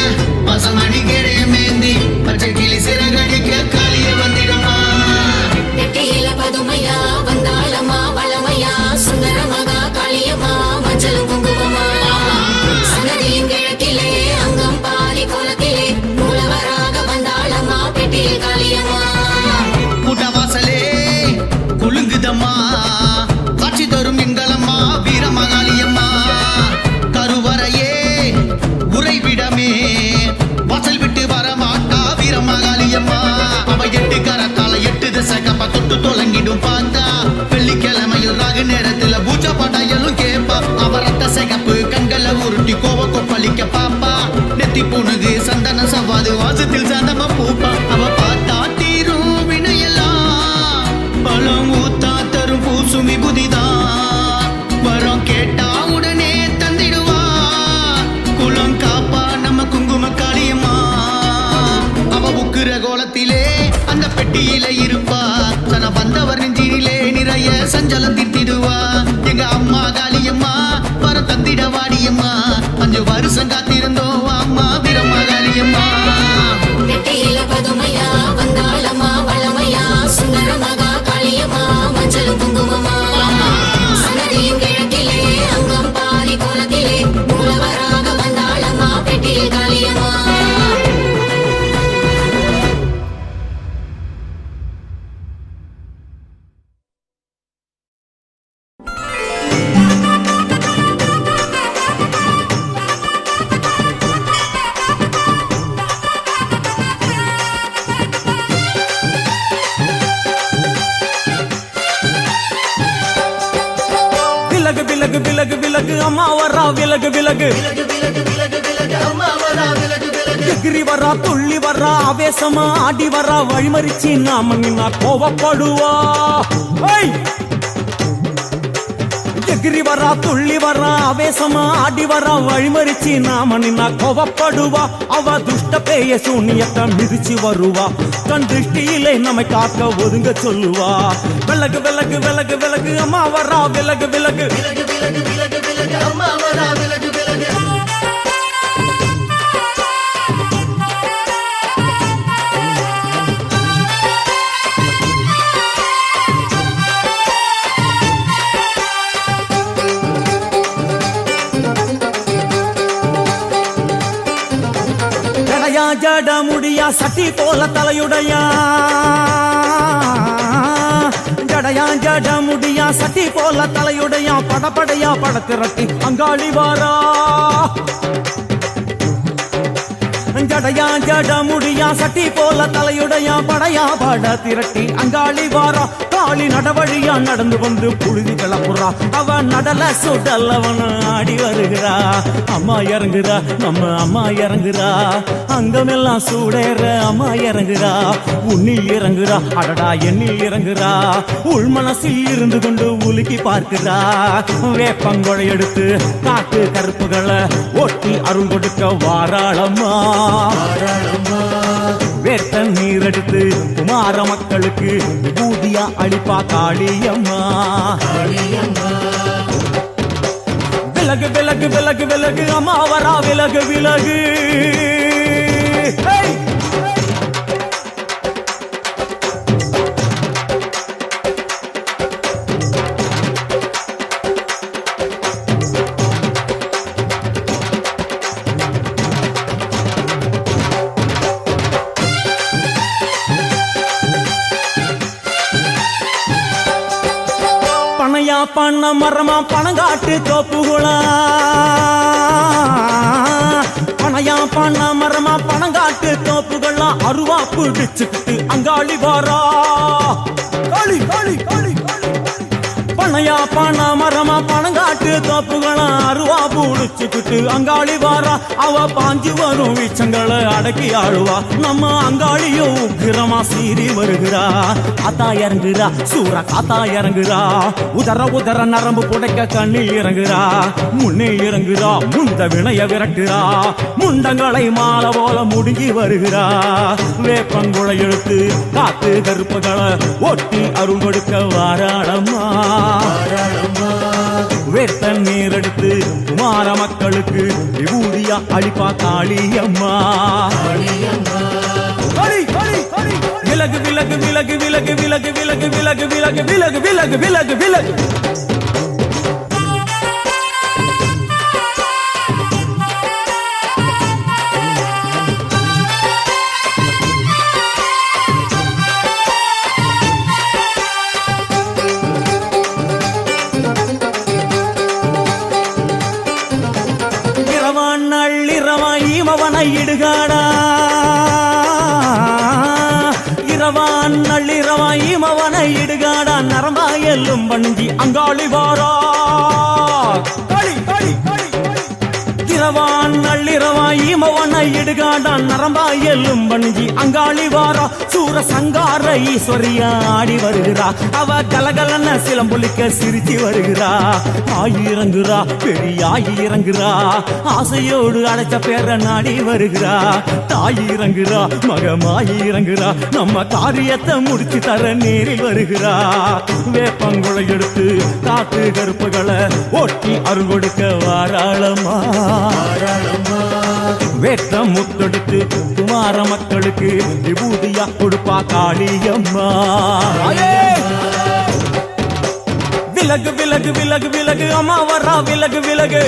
பசமணி கிடைய மேந்தி பச்சை கிளி சிறகடிக்க காளிய வந்திடம்மா நெற்றியில பதுமையா வந்தாளம்மா வளமையா சுந்தரமகா காளியம்மா மஞ்சளும் குங்குமமா சன்னதியின் கிழக்கிலே அங்கம் பாரி கோலத்திலே மூலவராக வந்தாளம்மா பெட்டியில் காளியம்மா கூட்டவாசலே குலுங்குதம்மா காட்சி தரும் எங்களம்மா வீரம்மா காளியம்மா கருவறையே உறைவிடமே வாசல் விட்டு வர மாட்டா வீரம்மா காளியம்மா அவ 8 கரத்தால 8 திசை கப்ப தொட்டு தொலங்கிடும் பார்த்தா வெள்ளிக்கிழமையில் ராகு நேரத்துல பூஜை படையலும் கேப்பா அவ ரத்த சிகப்பு கண்களை உருட்டி கோவ கொப்பளிக்க பாப்பா நெத்தி புணுகு சந்தன சவாது வாசத்தில் சந்தம பூப்பா அவ பார்த்தா தீரும் வினையெல்லாம் பழம் ஊத்தா தரும் பூசுமி புதிதான் வரம் கேட்டா உடனே தந்திடுவா குளம் காப்பா நம்ம குங்கும காளியம்மா அவ உக்குற கோலத்திலே அந்த பெட்டியில இருப்பா தன வந்தவர் நெஞ்சினிலே நிறைய சஞ்சலம் தீர்த்திடுவா எங்க அம்மா காளியம்மா வர தந்திட வாடியம்மா 5 வருஷம் காத்திருந்தோம் அம்மா வீரம்மா காளியம்மா நெற்றியில பதுமையா வந்தாளம்மா வளமையா சுந்தரமகா காளியம்மா மஞ்சளும் குங்குமமா சன்னதியின் கிழக்கிலே அங்கம் பாரி கோலத்திலே மூலவராக வந்தாளம்மா பெட்டியில் காளியம்மா விலகு விலகு விலகு விலகு அம்மா வரா விலகு விலகு எகிரி வரா துள்ளி வரா ஆவேசமா ஆடி வரா வழிமறிச்சு நாம நின்னா கோவப்படுவா எகிரி வரா துள்ளி வரா ஆவேசமா ஆடி வரா வழிமறிச்சு நாம நின்னா கோவப்படுவா அவ துஷ்ட பேய சூனியத்தை மிதிச்சு வருவா கண் திருஷ்டியிலே நம்மை காக்க ஒதுங்க சொல்லுவா விலகு விலகு விலகு விலகு அம்மா வரா விலகு விலகு அம்மா வரா விலகு விலகு ஜடையா ஜட முடியா சட்டி போல தலையுடையா ஜடையா ஜட முடியா சட்டி போல தலையுடையா படப்படையா படத்திரட்டி அங்காளி வாரா ஜடையா ஜட முடியா சட்டி போல தலையுடையா படையா பட திரட்டி அங்காளி வாரா காளி நடவழியா நடந்து வந்து புழுதி கிளப்புறா அவ நடல சுடல் அவன் ஆடி வருகிறா அம்மா இறங்குறா நம்ம அம்மா இறங்குறா அங்கமெல்லாம் சூடேற அம்மா இறங்குறா உன்னில் இறங்குறா அடடா எண்ணில் இறங்குறா உள் மனசில் இருந்து கொண்டு உலுக்கி பார்க்கிறா வேப்பங்கொழை எடுத்து காட்டு கருப்புகளை ஒட்டி அருள் கொடுக்க வாராளம்மா வேர்த்த நீர் எடுத்து குமார மக்களுக்கு விபூதியா அளிப்பா காளியம்மா விலகு விலகு விலகு விலகு அம்மா வரா விலகு விலகு பனையா பண்ண மரமா பணங்காட்டு தோப்புகளா பனையா பண்ண மரமா பணங்காட்டு தோப்புகளா அருவா பிடிச்சுக்கிட்டு அங்காளி வாரா காளி காளி காளி பனையா பண்ண மரமா பணங்காட்டு தோப்புகளா அருவா பிடிச்சுக்கிட்டு அங்காளி வாரா அவ பாஞ்சு வரும் வீச்சங்களை அடக்கி ஆளுவா நம்ம அங்காளியும் உக்கிரமா சீறி வருகிறா காத்தா இறங்குறா சூற காத்தா இறங்குறா உதர உதர நரம்பு புடைக்க கண்ணில் இறங்குறா முன்னே இறங்குறா முந்த வினைய விரட்டுறா முண்டங்களை மாலை போல முடுங்கி வருகிறா வேப்பங்குழை எடுத்து காத்து கருப்புகளை ஒட்டி அருள் கொடுக்க வாராளம்மா வேர்த்த நீர் எடுத்து குமார மக்களுக்கு விபூதியா அளிப்பா காளியம்மா விலகு விலகு விலகு விலகு விலகு விலகு விலகு விலகு விலகு விலகு விலகு விலகு இமவனை இடுகாடா இரவான் நள்ளிரவா இமவனை இடுகாடா நரம்பா எல்லும் பணிஞ்சி அங்காளி வாரா களி களி களி இரவான் நள்ளிரவா இமவனை இடுகாடா நரம்பா எல்லும் பணிஞ்சி அங்காளி வாரா சூர சங்கார ஈஸ்வரியா ஆடி வருகிறா அவ கலகலன சிலம்புலிக்க சிரிச்சு வருகிறா ஆயிரங்குறா பெரியாயி இறங்குறா ஆசையோடு அடைச்ச பேர நாடி வருகிறா தாயிரங்குறா மகமாயி இறங்குறா நம்ம காரியத்தை முடிச்சு தர நேரில் வருகிறா வேப்பங்குழை எடுத்து காத்து கருப்புகளை ஒட்டி அருள் கொடுக்க வாராளம்மா வேட்ட முத்தெடுத்து குமார மக்களுக்கு விபூதியா கொடுப்பா காளியம்மா விலகு விலகு விலகு விலகு அம்மா வரா விலகு விலகு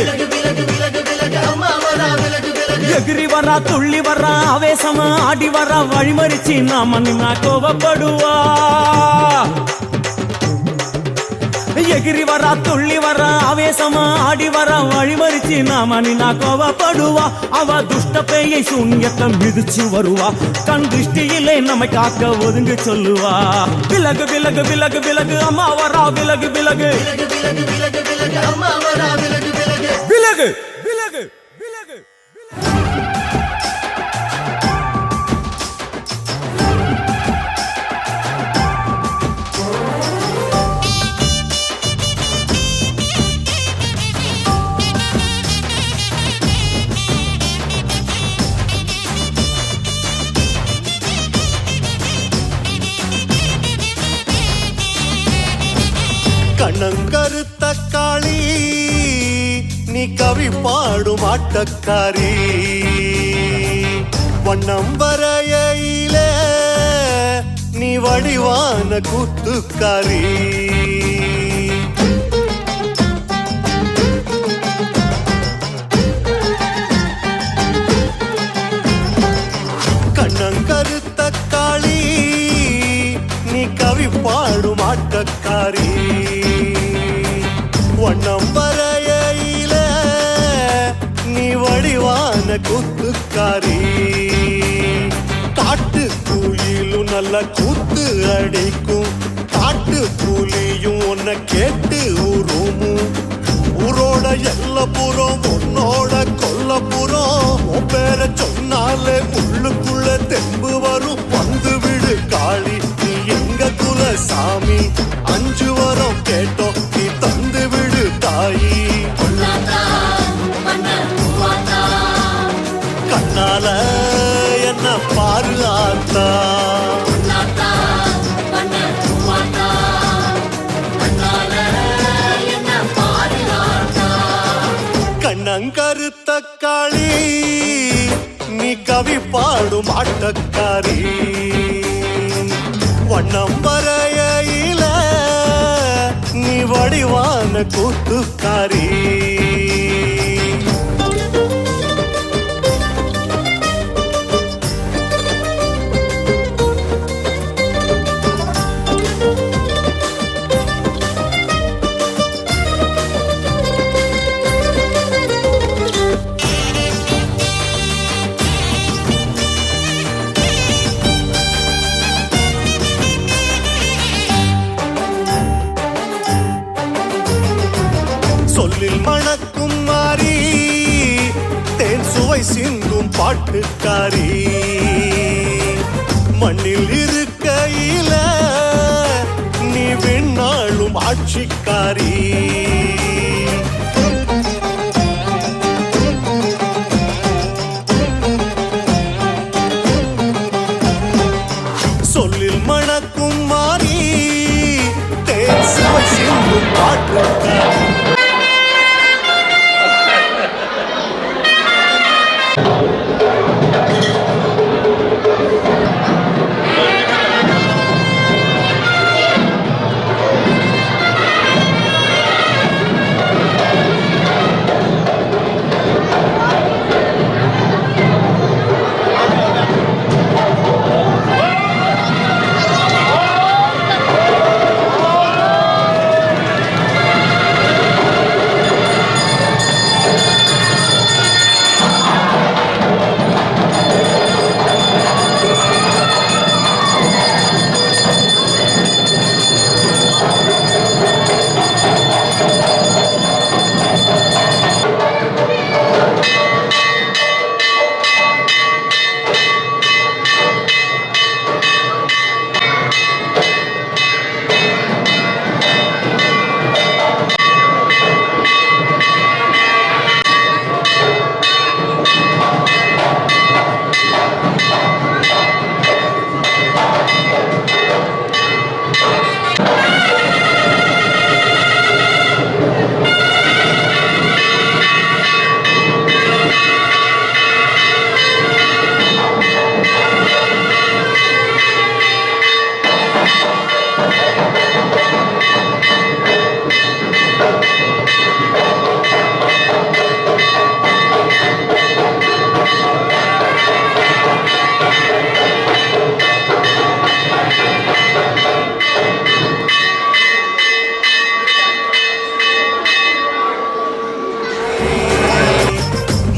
எகிரி வரா துள்ளி வரா ஆவேசமா ஆடி வரா வழிமறிச்சு நாம நின்னா கோபப்படுவா எகிரி வரா துள்ளி வரா ஆவேசமா ஆடி வரா வழிமறிச்சு நாம நின்னா கோபப்படுவா அவ துஷ்ட பேயை சூன்யத்தை மிதிச்சு வருவா கண் திருஷ்டியிலே நம்மை காக்க ஒதுங்க சொல்லுவா விலகு விலகு விலகு விலகு அம்மா வரா விலகு விலகு விலகு விலகு விலகு கண்ணங்கருத்த காளி நீ கவி பாடும் ஆட்டக்காரி வண்ணம் வரையிலே நீ வடிவான கூத்துக்காரி வண்ணம் வரையில நீ வடிவான குத்துக்காரி காட்டு கூயிலும் நல்ல கூத்து அடிக்கும் காட்டு கூலியும் உன்னை கேட்டு ஊருமும் ஊரோட எல்லப்புறம் உன்னோட கொல்லப்புறம் உன் பேர சொன்னாலே உள்ளுக்குள்ள தெம்பு வரும் வந்து விடு காளி நீ எங்க குல சாமி 5 வரம் கேட்டோம் நீ தந்து விடு தாயி கண்ணால என்ன பாரு ஆத்தா கண்ணங்கருத்த காளி நீ கவி பாடும் ஆட்டக்காரி வண்ணம் வரையில நீ வடிவான கூத்துக்காரி சொல்லில் மணக்கும் மாறி தேன் சுவை சிந்தும் பாட்டுக்காரி மண்ணில் இருக்கையில நீ விண்ணாளும் ஆட்சிக்காரி சொல்லில் மணக்கும் மாறி தேன் சுவை சிந்தும் பாட்டுக்காரி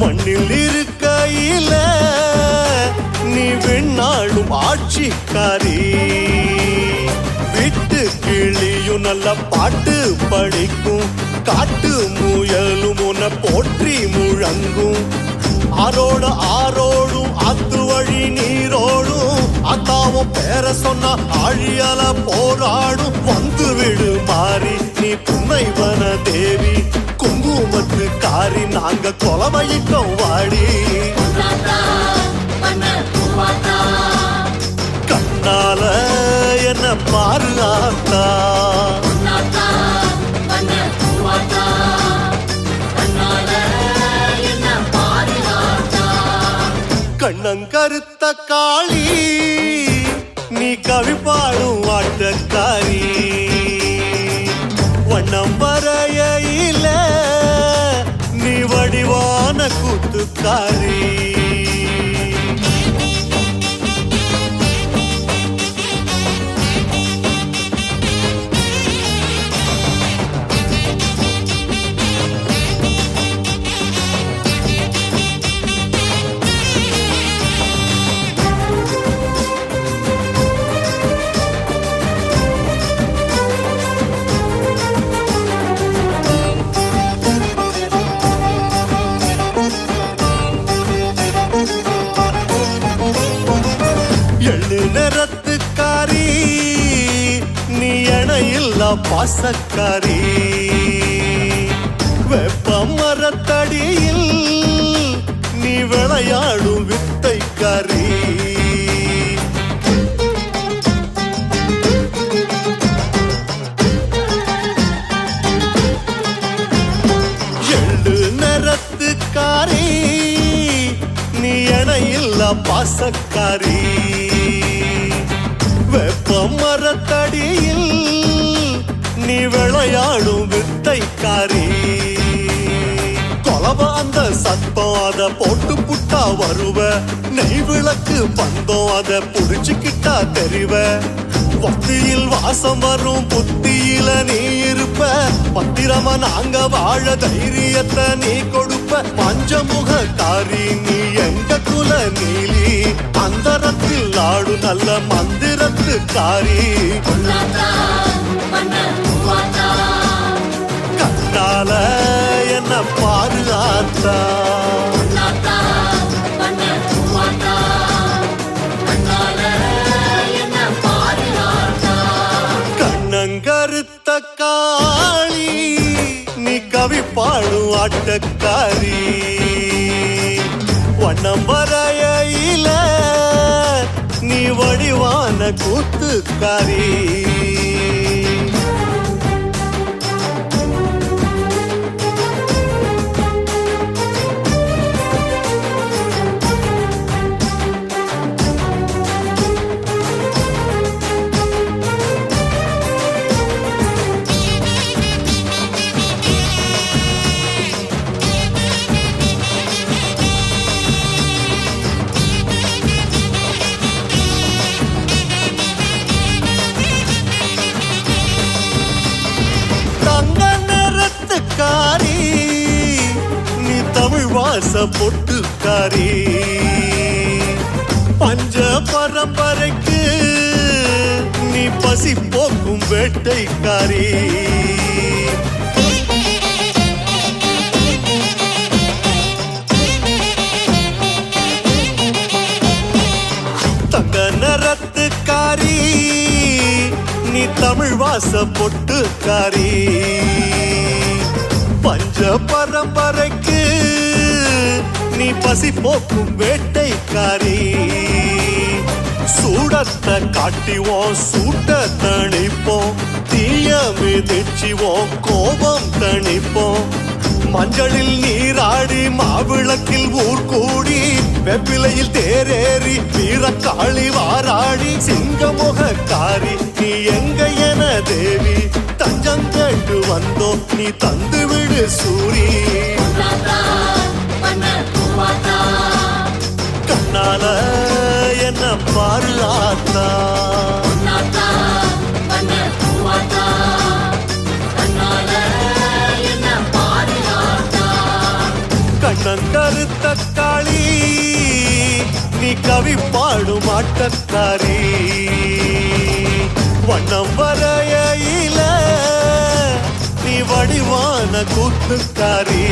மண்ணில் இருக்கையில நீ விண்ணாளும் ஆட்சிக்காரி விட்டு கிளியும் நல்ல பாட்டு படிக்கும் காட்டு முயலும் உன்னை போற்றி முழங்கும் ஆரோடும் ஆத்து வழி நீரோடும் அத்தாவும் பேர சொன்னா ஆழியால போராடும் வந்து விடு மாறி நீ புன்னைவன தேவி குங்குமத்து காரி நாங்க கொலமையிட்டோம் வாடி கண்ணால என்ன பாரு ஆத்தா கண்ணங்கருத்த காளி நீ கவி பாடும் ஆட்டக்காரி வண்ணம் வரையில நீ வடிவான கூத்துக்காரி பாசக்காரி வெப்ப மரத்தடியில் நீ விளையாடும் வித்தைக்காரி எள்ளு நிறத்துக்காரி நீ இணையில்லா பாசக்காரி வெப்ப மரத்தடியில் நீ விளையாடும் வித்தைக்காரி கொலவ அந்த சத்தம் அத போட்டு புட்டா வருவ நெய் விளக்கு பந்தம் அத புடிச்சுக்கிட்டா தெரிவ பக்தியில் வாசம் வரும் புத்தியில நீ இருப்ப பத்திரமா நாங்க வாழ தைரியத்தை நீ கொடுப்ப பஞ்சமுகக்காரி நீ எங்க குல நீலி அந்தரத்தில் ஆடு நல்ல மந்திரத்துக்காரி கண்ணால என்ன பாரு ஆத்தா கண்ணங்கருத்த காளி நீ கவி பாடும் ஆட்டக்காரி வண்ணம் வரையில நீ வடிவான கூத்துக்காரி நீ தமிழ் வாச பொட்டுக்காரி பஞ்ச பரம்பரைக்கு நீ பசி போக்கும் வேட்டைக்காரி தங்க நிறத்துக்காரி நீ தமிழ் வாச பொட்டுக்காரி பஞ்ச பரம்பரைக்கு நீ பசி போக்கும் வேட்டைக்காரி சூடத்தை காட்டிவோம் சூட்ட தணிப்போம் தீய மிதிச்சுவோம் கோபம் தணிப்போம் மஞ்சளில் நீராடி மாவிளக்கில் ஊர் கூடி வெப்பிலையில் தேரேறி வீரக்காளி வாராடி சிங்கமுகக்காரி நீ எங்க என தேவி தஞ்சம் கேட்டு வந்தோ நீ தந்து விடு சூரி கண்ணால என்ன பாரு ஆத்தா கண்ணங்கருத்த காளி நீ கவி பாடும் ஆட்டக்காரி வண்ணம் வரையில நீ வடிவான கூத்துக்காரி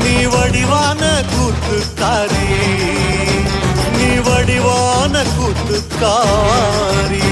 நீ வடிவான கூத்துக்காரி நீ வடிவான கூத்துக்காரி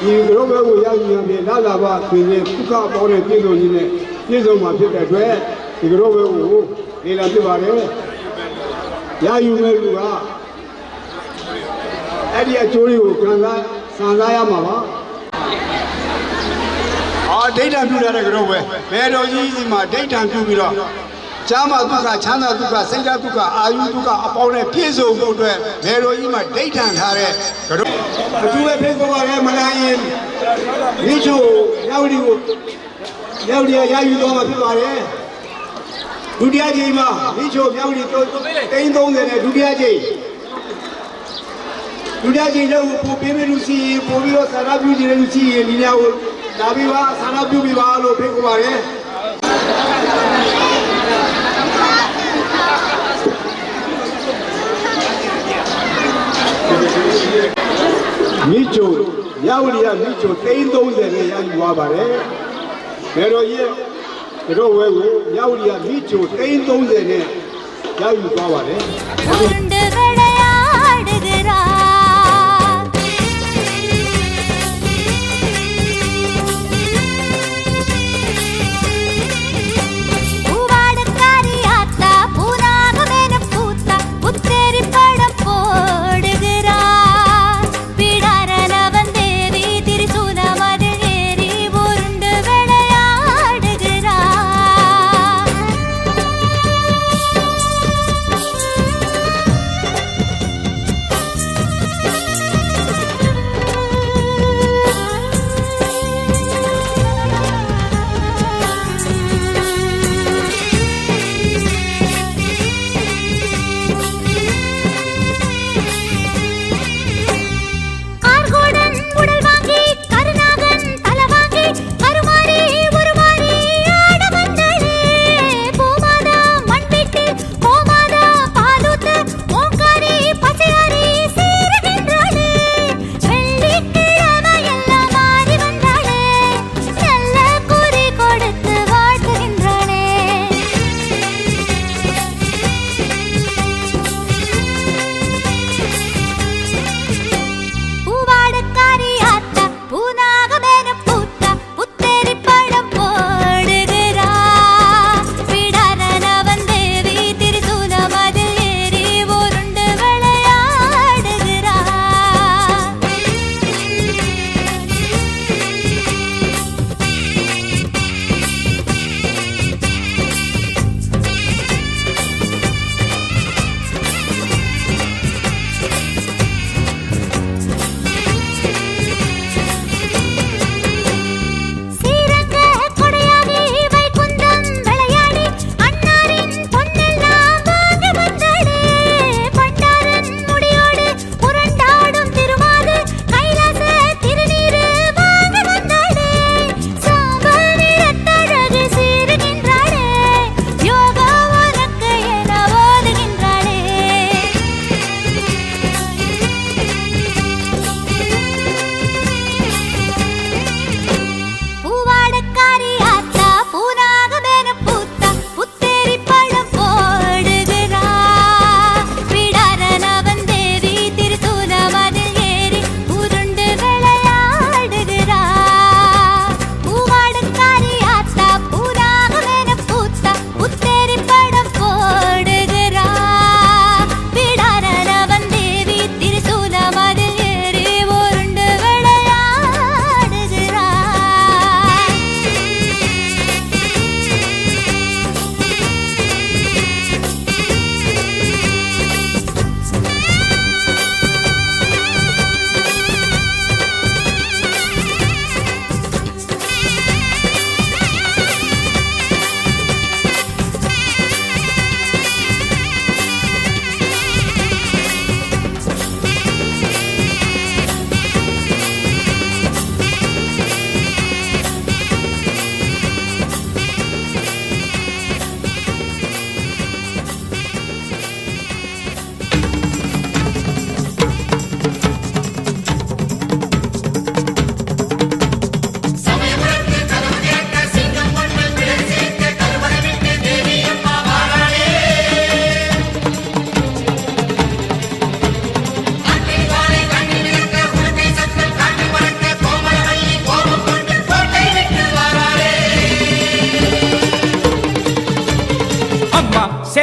ဒီလိုပဲကိုရောက်ရင်ဒီလာလာပါဆွေနဲ့ဒုက္ခပေါင်းတဲ့ပြည်သူကြီးနဲ့ပြည်စုံမှာဖြစ်တဲ့အတွက်ဒီလိုပဲကိုလေ့လာဖြစ်ပါတယ်။ရယူမဲ့လူကအဲ့ဒီအကျိုးတွေကိုခံစားရမှာပါ။အာဒိဋ္ဌံပြုရတဲ့ကြောပဲဘယ်တော်ကြီးစီမှာဒိဋ္ဌံပြုပြီးတော့ချမ်းသာဒုက္ခချမ်းသာဒုက္ခစိတ်ဓာတ်ဒုက္ခအာယုဒုက္ခအပေါင်းနဲ့ပြည့်စုံဖို့အတွက်ဘယ်တော်ကြီးမှာဒိဋ္ဌံထားတဲ့ကြောအထူးပဲဖိတ်ခေါ်ပါရဲမလာရင်မိချိုရောက်ဒီကိုရောက်ဒီရယူတော့မှာဖြစ်ပါတယ်ဒုတိယချိန်မှာမိချိုရောက်ဒီ330နဲ့ဒုတိယချိန်တော့ပို့ပေးမယ်လို့ရှိရင်ပို့ပြီးတော့ဆန္ဒပြုခြင်းလို့ရှိရင်ဒီညကိုလာပြီးပါဆန္ဒပြုပြီးပါလို့ဖိတ်ခေါ်ပါရဲမိချိုရဝရီရမိချို330နဲ့ရယူသွားပါတယ်ဘယ်တော့ရဲ့တို့ဝဲကိုရဝရီရမိချို330နဲ့ရယူသွားပါတယ်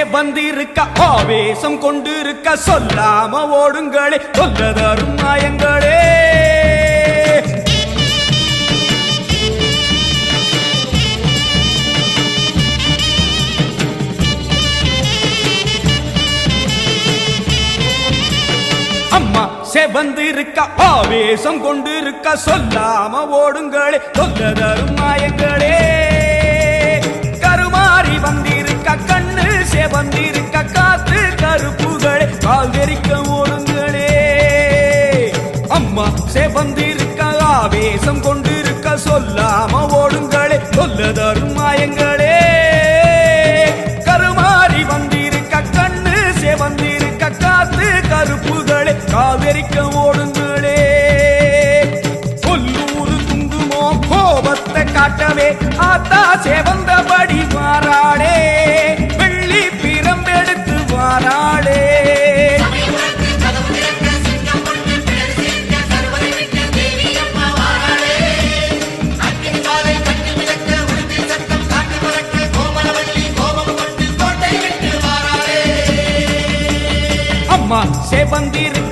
சேபந்திருக்க ஆவேசம் கொண்டிருக்க சொல்லாம ஓடுங்களே சொல்லதரும் மாயங்களே அம்மா செவந்திருக்க ஆவேசம் கொண்டிருக்க சொல்லாம ஓடுங்களே சொல்லதரும் மாயங்களே கருமாறி வந்திருக்க கண்ணு செவந்திருக்க காத்து கருப்புகளே கால் தெரிக்க ஓடுங்களே அம்மா செவந்திருக்க ஆவேசம் கொண்டிருக்க சொல்லாம ஓடுங்களே சொல்லதரும் மாயங்களே கருமாறி வந்திருக்க கண்ணு செவந்திருக்க காத்து கருப்புகளே காவிரிக்க ஓடுங்களே கொல்லூரு குங்குமோ கோபத்தை காட்டவே ஆத்தா செவந்தபடி மாறாளே வெள்ளி பிரம்பெடுத்து மாறாளே அம்மா செவந்திருக்க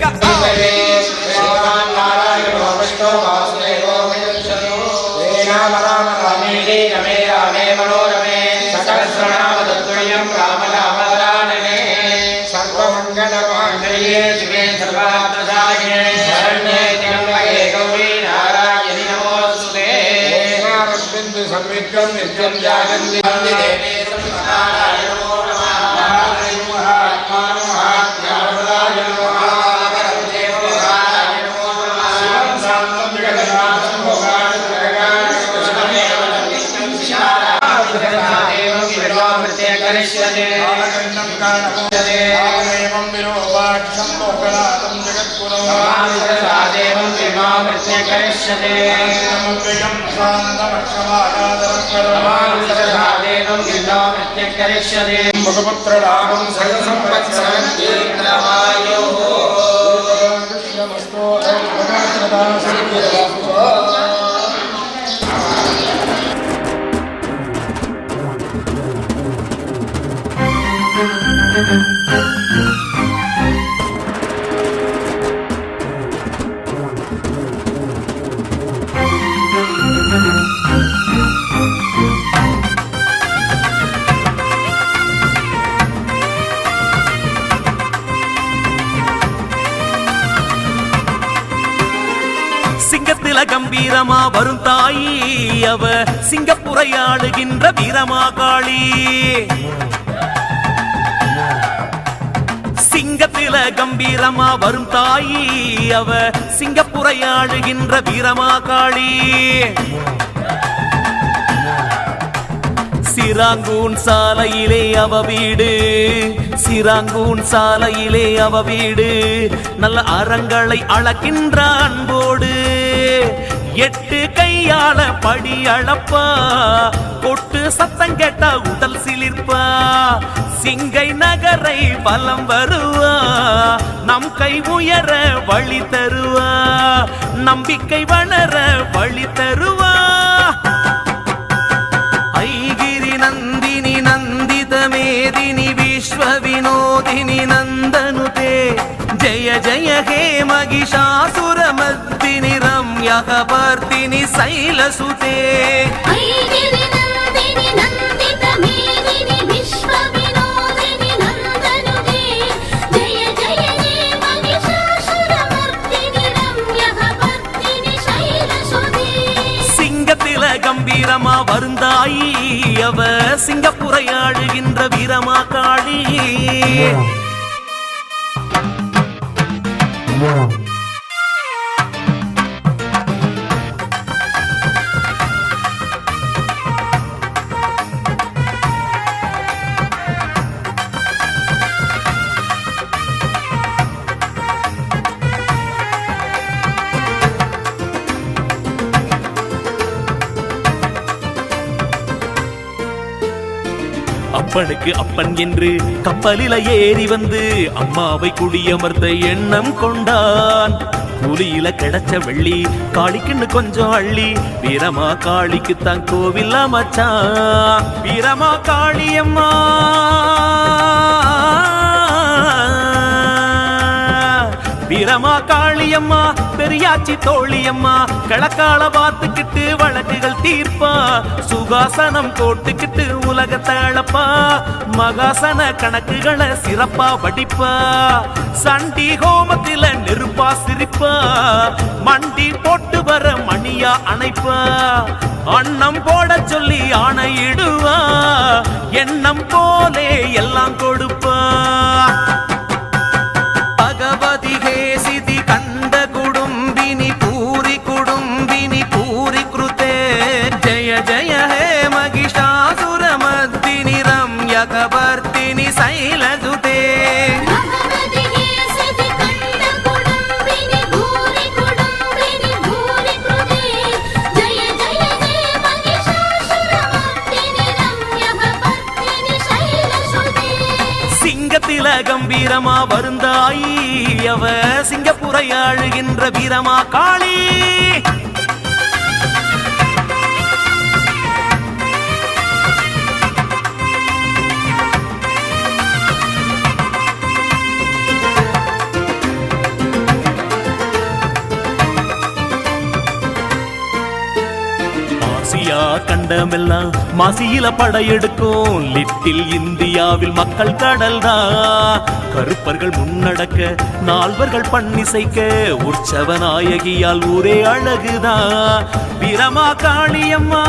சிங்கத்தில கம்பீரமா வரும் தாயி அவ சிங்கப்புரையாடுகின்ற வீரமாகாளி சிங்கத்தில கம்பீரமா வரும் தாயி அவ சிங்கப்புரையாடுகின்ற வீரமாகாளி சிராங்கூன் சாலையிலே அவ வீடு சிராங்கூன் சாலையிலே அவ வீடு நல்ல அறங்களை அளக்கின்ற அன்போடு எட்டு கையாள படி அளப்பா கொட்டு சத்தம் கேட்டா உடல் சிலிர்ப்பா சிங்கை நகரை பலம் வருவா நம் கை உயர வழி தருவா நம்பிக்கை வளர வழி தருவா ஐகிரி நந்தினி நந்தித மேதினி விஸ்வ வினோதினி நந்தனுதே ஜய ஜய ஹே மகிஷாசுர மர்தினி ரம்யக பார்த்தினி சைலசுதே கம்பீரமா வருந்தாயி அவ சிங்கப்புரையாடுகின்ற வீரமாகாளி அப்பனுக்கு அப்பன் என்று கப்பலில ஏறி வந்து அம்மாவை குடியமர்த்த எண்ணம் கொண்டான். கூலியில கிடைச்ச வெள்ளி காளிக்குன்னு கொஞ்சம் அள்ளி வீரமா காளிக்கு தான் கோவில் அமைச்சான். வீரமா காளியம்மா வீரமா காளியம்மா பெரியாச்சி தோழியம்மா கிழக்கால பார்த்துக்கிட்டு வழக்குகள் தீர்ப்பா சுகாசனம் போட்டுக்கிட்டு உலகத்தை அளப்பா மகாசன கணக்குகளை சிறப்பா படிப்பா சண்டி ஹோமத்தில நெருப்பா சிரிப்பா மண்டி போட்டு வர மணியா அணைப்பா அன்னம் போட சொல்லி ஆணையிடுவா எண்ணம் போலே எல்லாம் கொடுப்பா பகவதி ஹேசிதி கண்ட குடும்பினி பூரி கிருதே ஜய ஜய ஹே மகிஷாசுரமர்தினி ரம்யகபர்தினி சைலசுதே சிங்கத்தில கம்பீரமா வருந்தாயி அவ சிங்கப்புரை ஆளுகின்ற வீரமா காளி கண்டமெல்லாம் மாசியில படையெடுக்கும் லிட்டில் இந்தியாவில் மக்கள் கடல்தா கருப்பர்கள் முன்னடக்க நால்வர்கள் பண்ணிசைக்க உற்சவ நாயகியால் ஊரே அழகுதா வீரமா காளியம்மா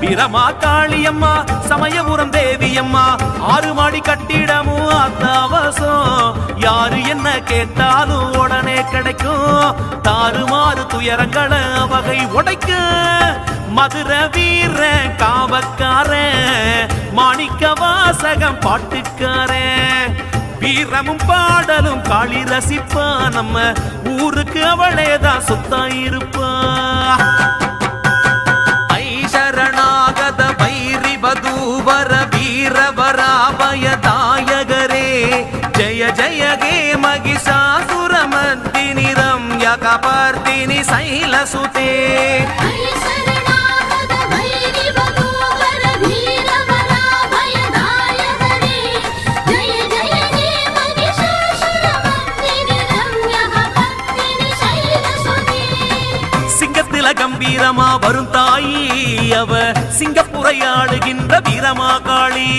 வீரமா காளியம்மா சமயபுரம் தேவியம்மா 6 மாடி கட்டிடமும் அத்தாவசம் யாரு என்ன கேட்டாலும் உடனே கிடைக்கும் தாறுமாறு துயரங்களை வகை உடைக்க மதுர வீர காவக்காரன் மாணிக்க வாசகம் பாட்டுக்காரன் வீரமும் பாடலும் காளி ரசிப்பா நம்ம ஊருக்கு அவளேதான் சொத்தா இருப்பா சரணாகத பைரி வதூவர வீரவராபயதாயகரே ஜய ஜய ஹே மகிஷாசுரமர்தினி ரம்யகபர்தினி சைலசுதே கம்பீரமா வரும் தாயி அவ சிங்கப்புரை ஆளுகின்ற வீரமா காளி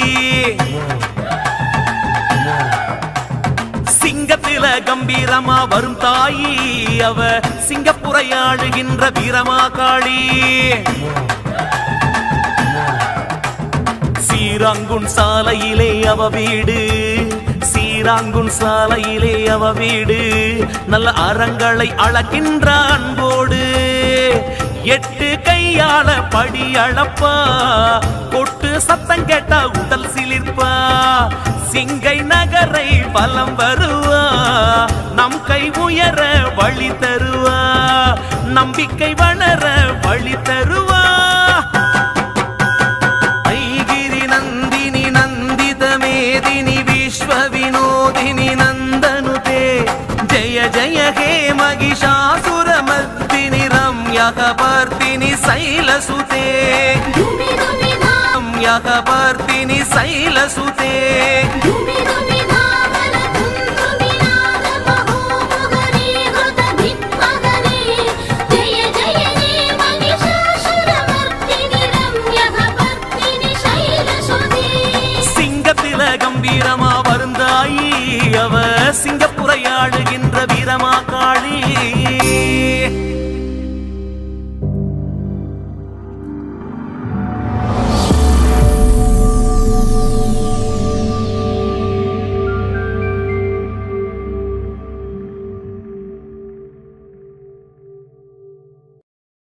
சிங்கத்தில கம்பீரமா வரும் தாயி அவ சிங்கப்புரை ஆளுகின்ற வீரமா காளி சீராங்குன் சாலையிலே அவ வீடு சீராங்குன் சாலையிலே அவ வீடு நல்ல அறங்களை அளக்கின்ற அன்போடு 8 கையால படி அளப்பா கொட்டு சத்தம் கேட்டா உடல் சிலிர்ப்பா சிங்கை நகரை பலம் வருவா நம் கை உயர வழி தருவா நம்பிக்கை வளர வழி தருவா ஐகிரி நந்தினி நந்தித மேதினி விஸ்வ வினோதினி நந்தனுதே ஜய ஜய ஹே மகிஷாசுரமர்தினி ரம்யகபர்தினி சைலசுதே ரம்யகபர்தினி சைலசுதே சிங்கத்தில கம்பீரமா வருந்தாயி அவ சிங்கப்புரை ஆளுகின்ற வீரமா காளி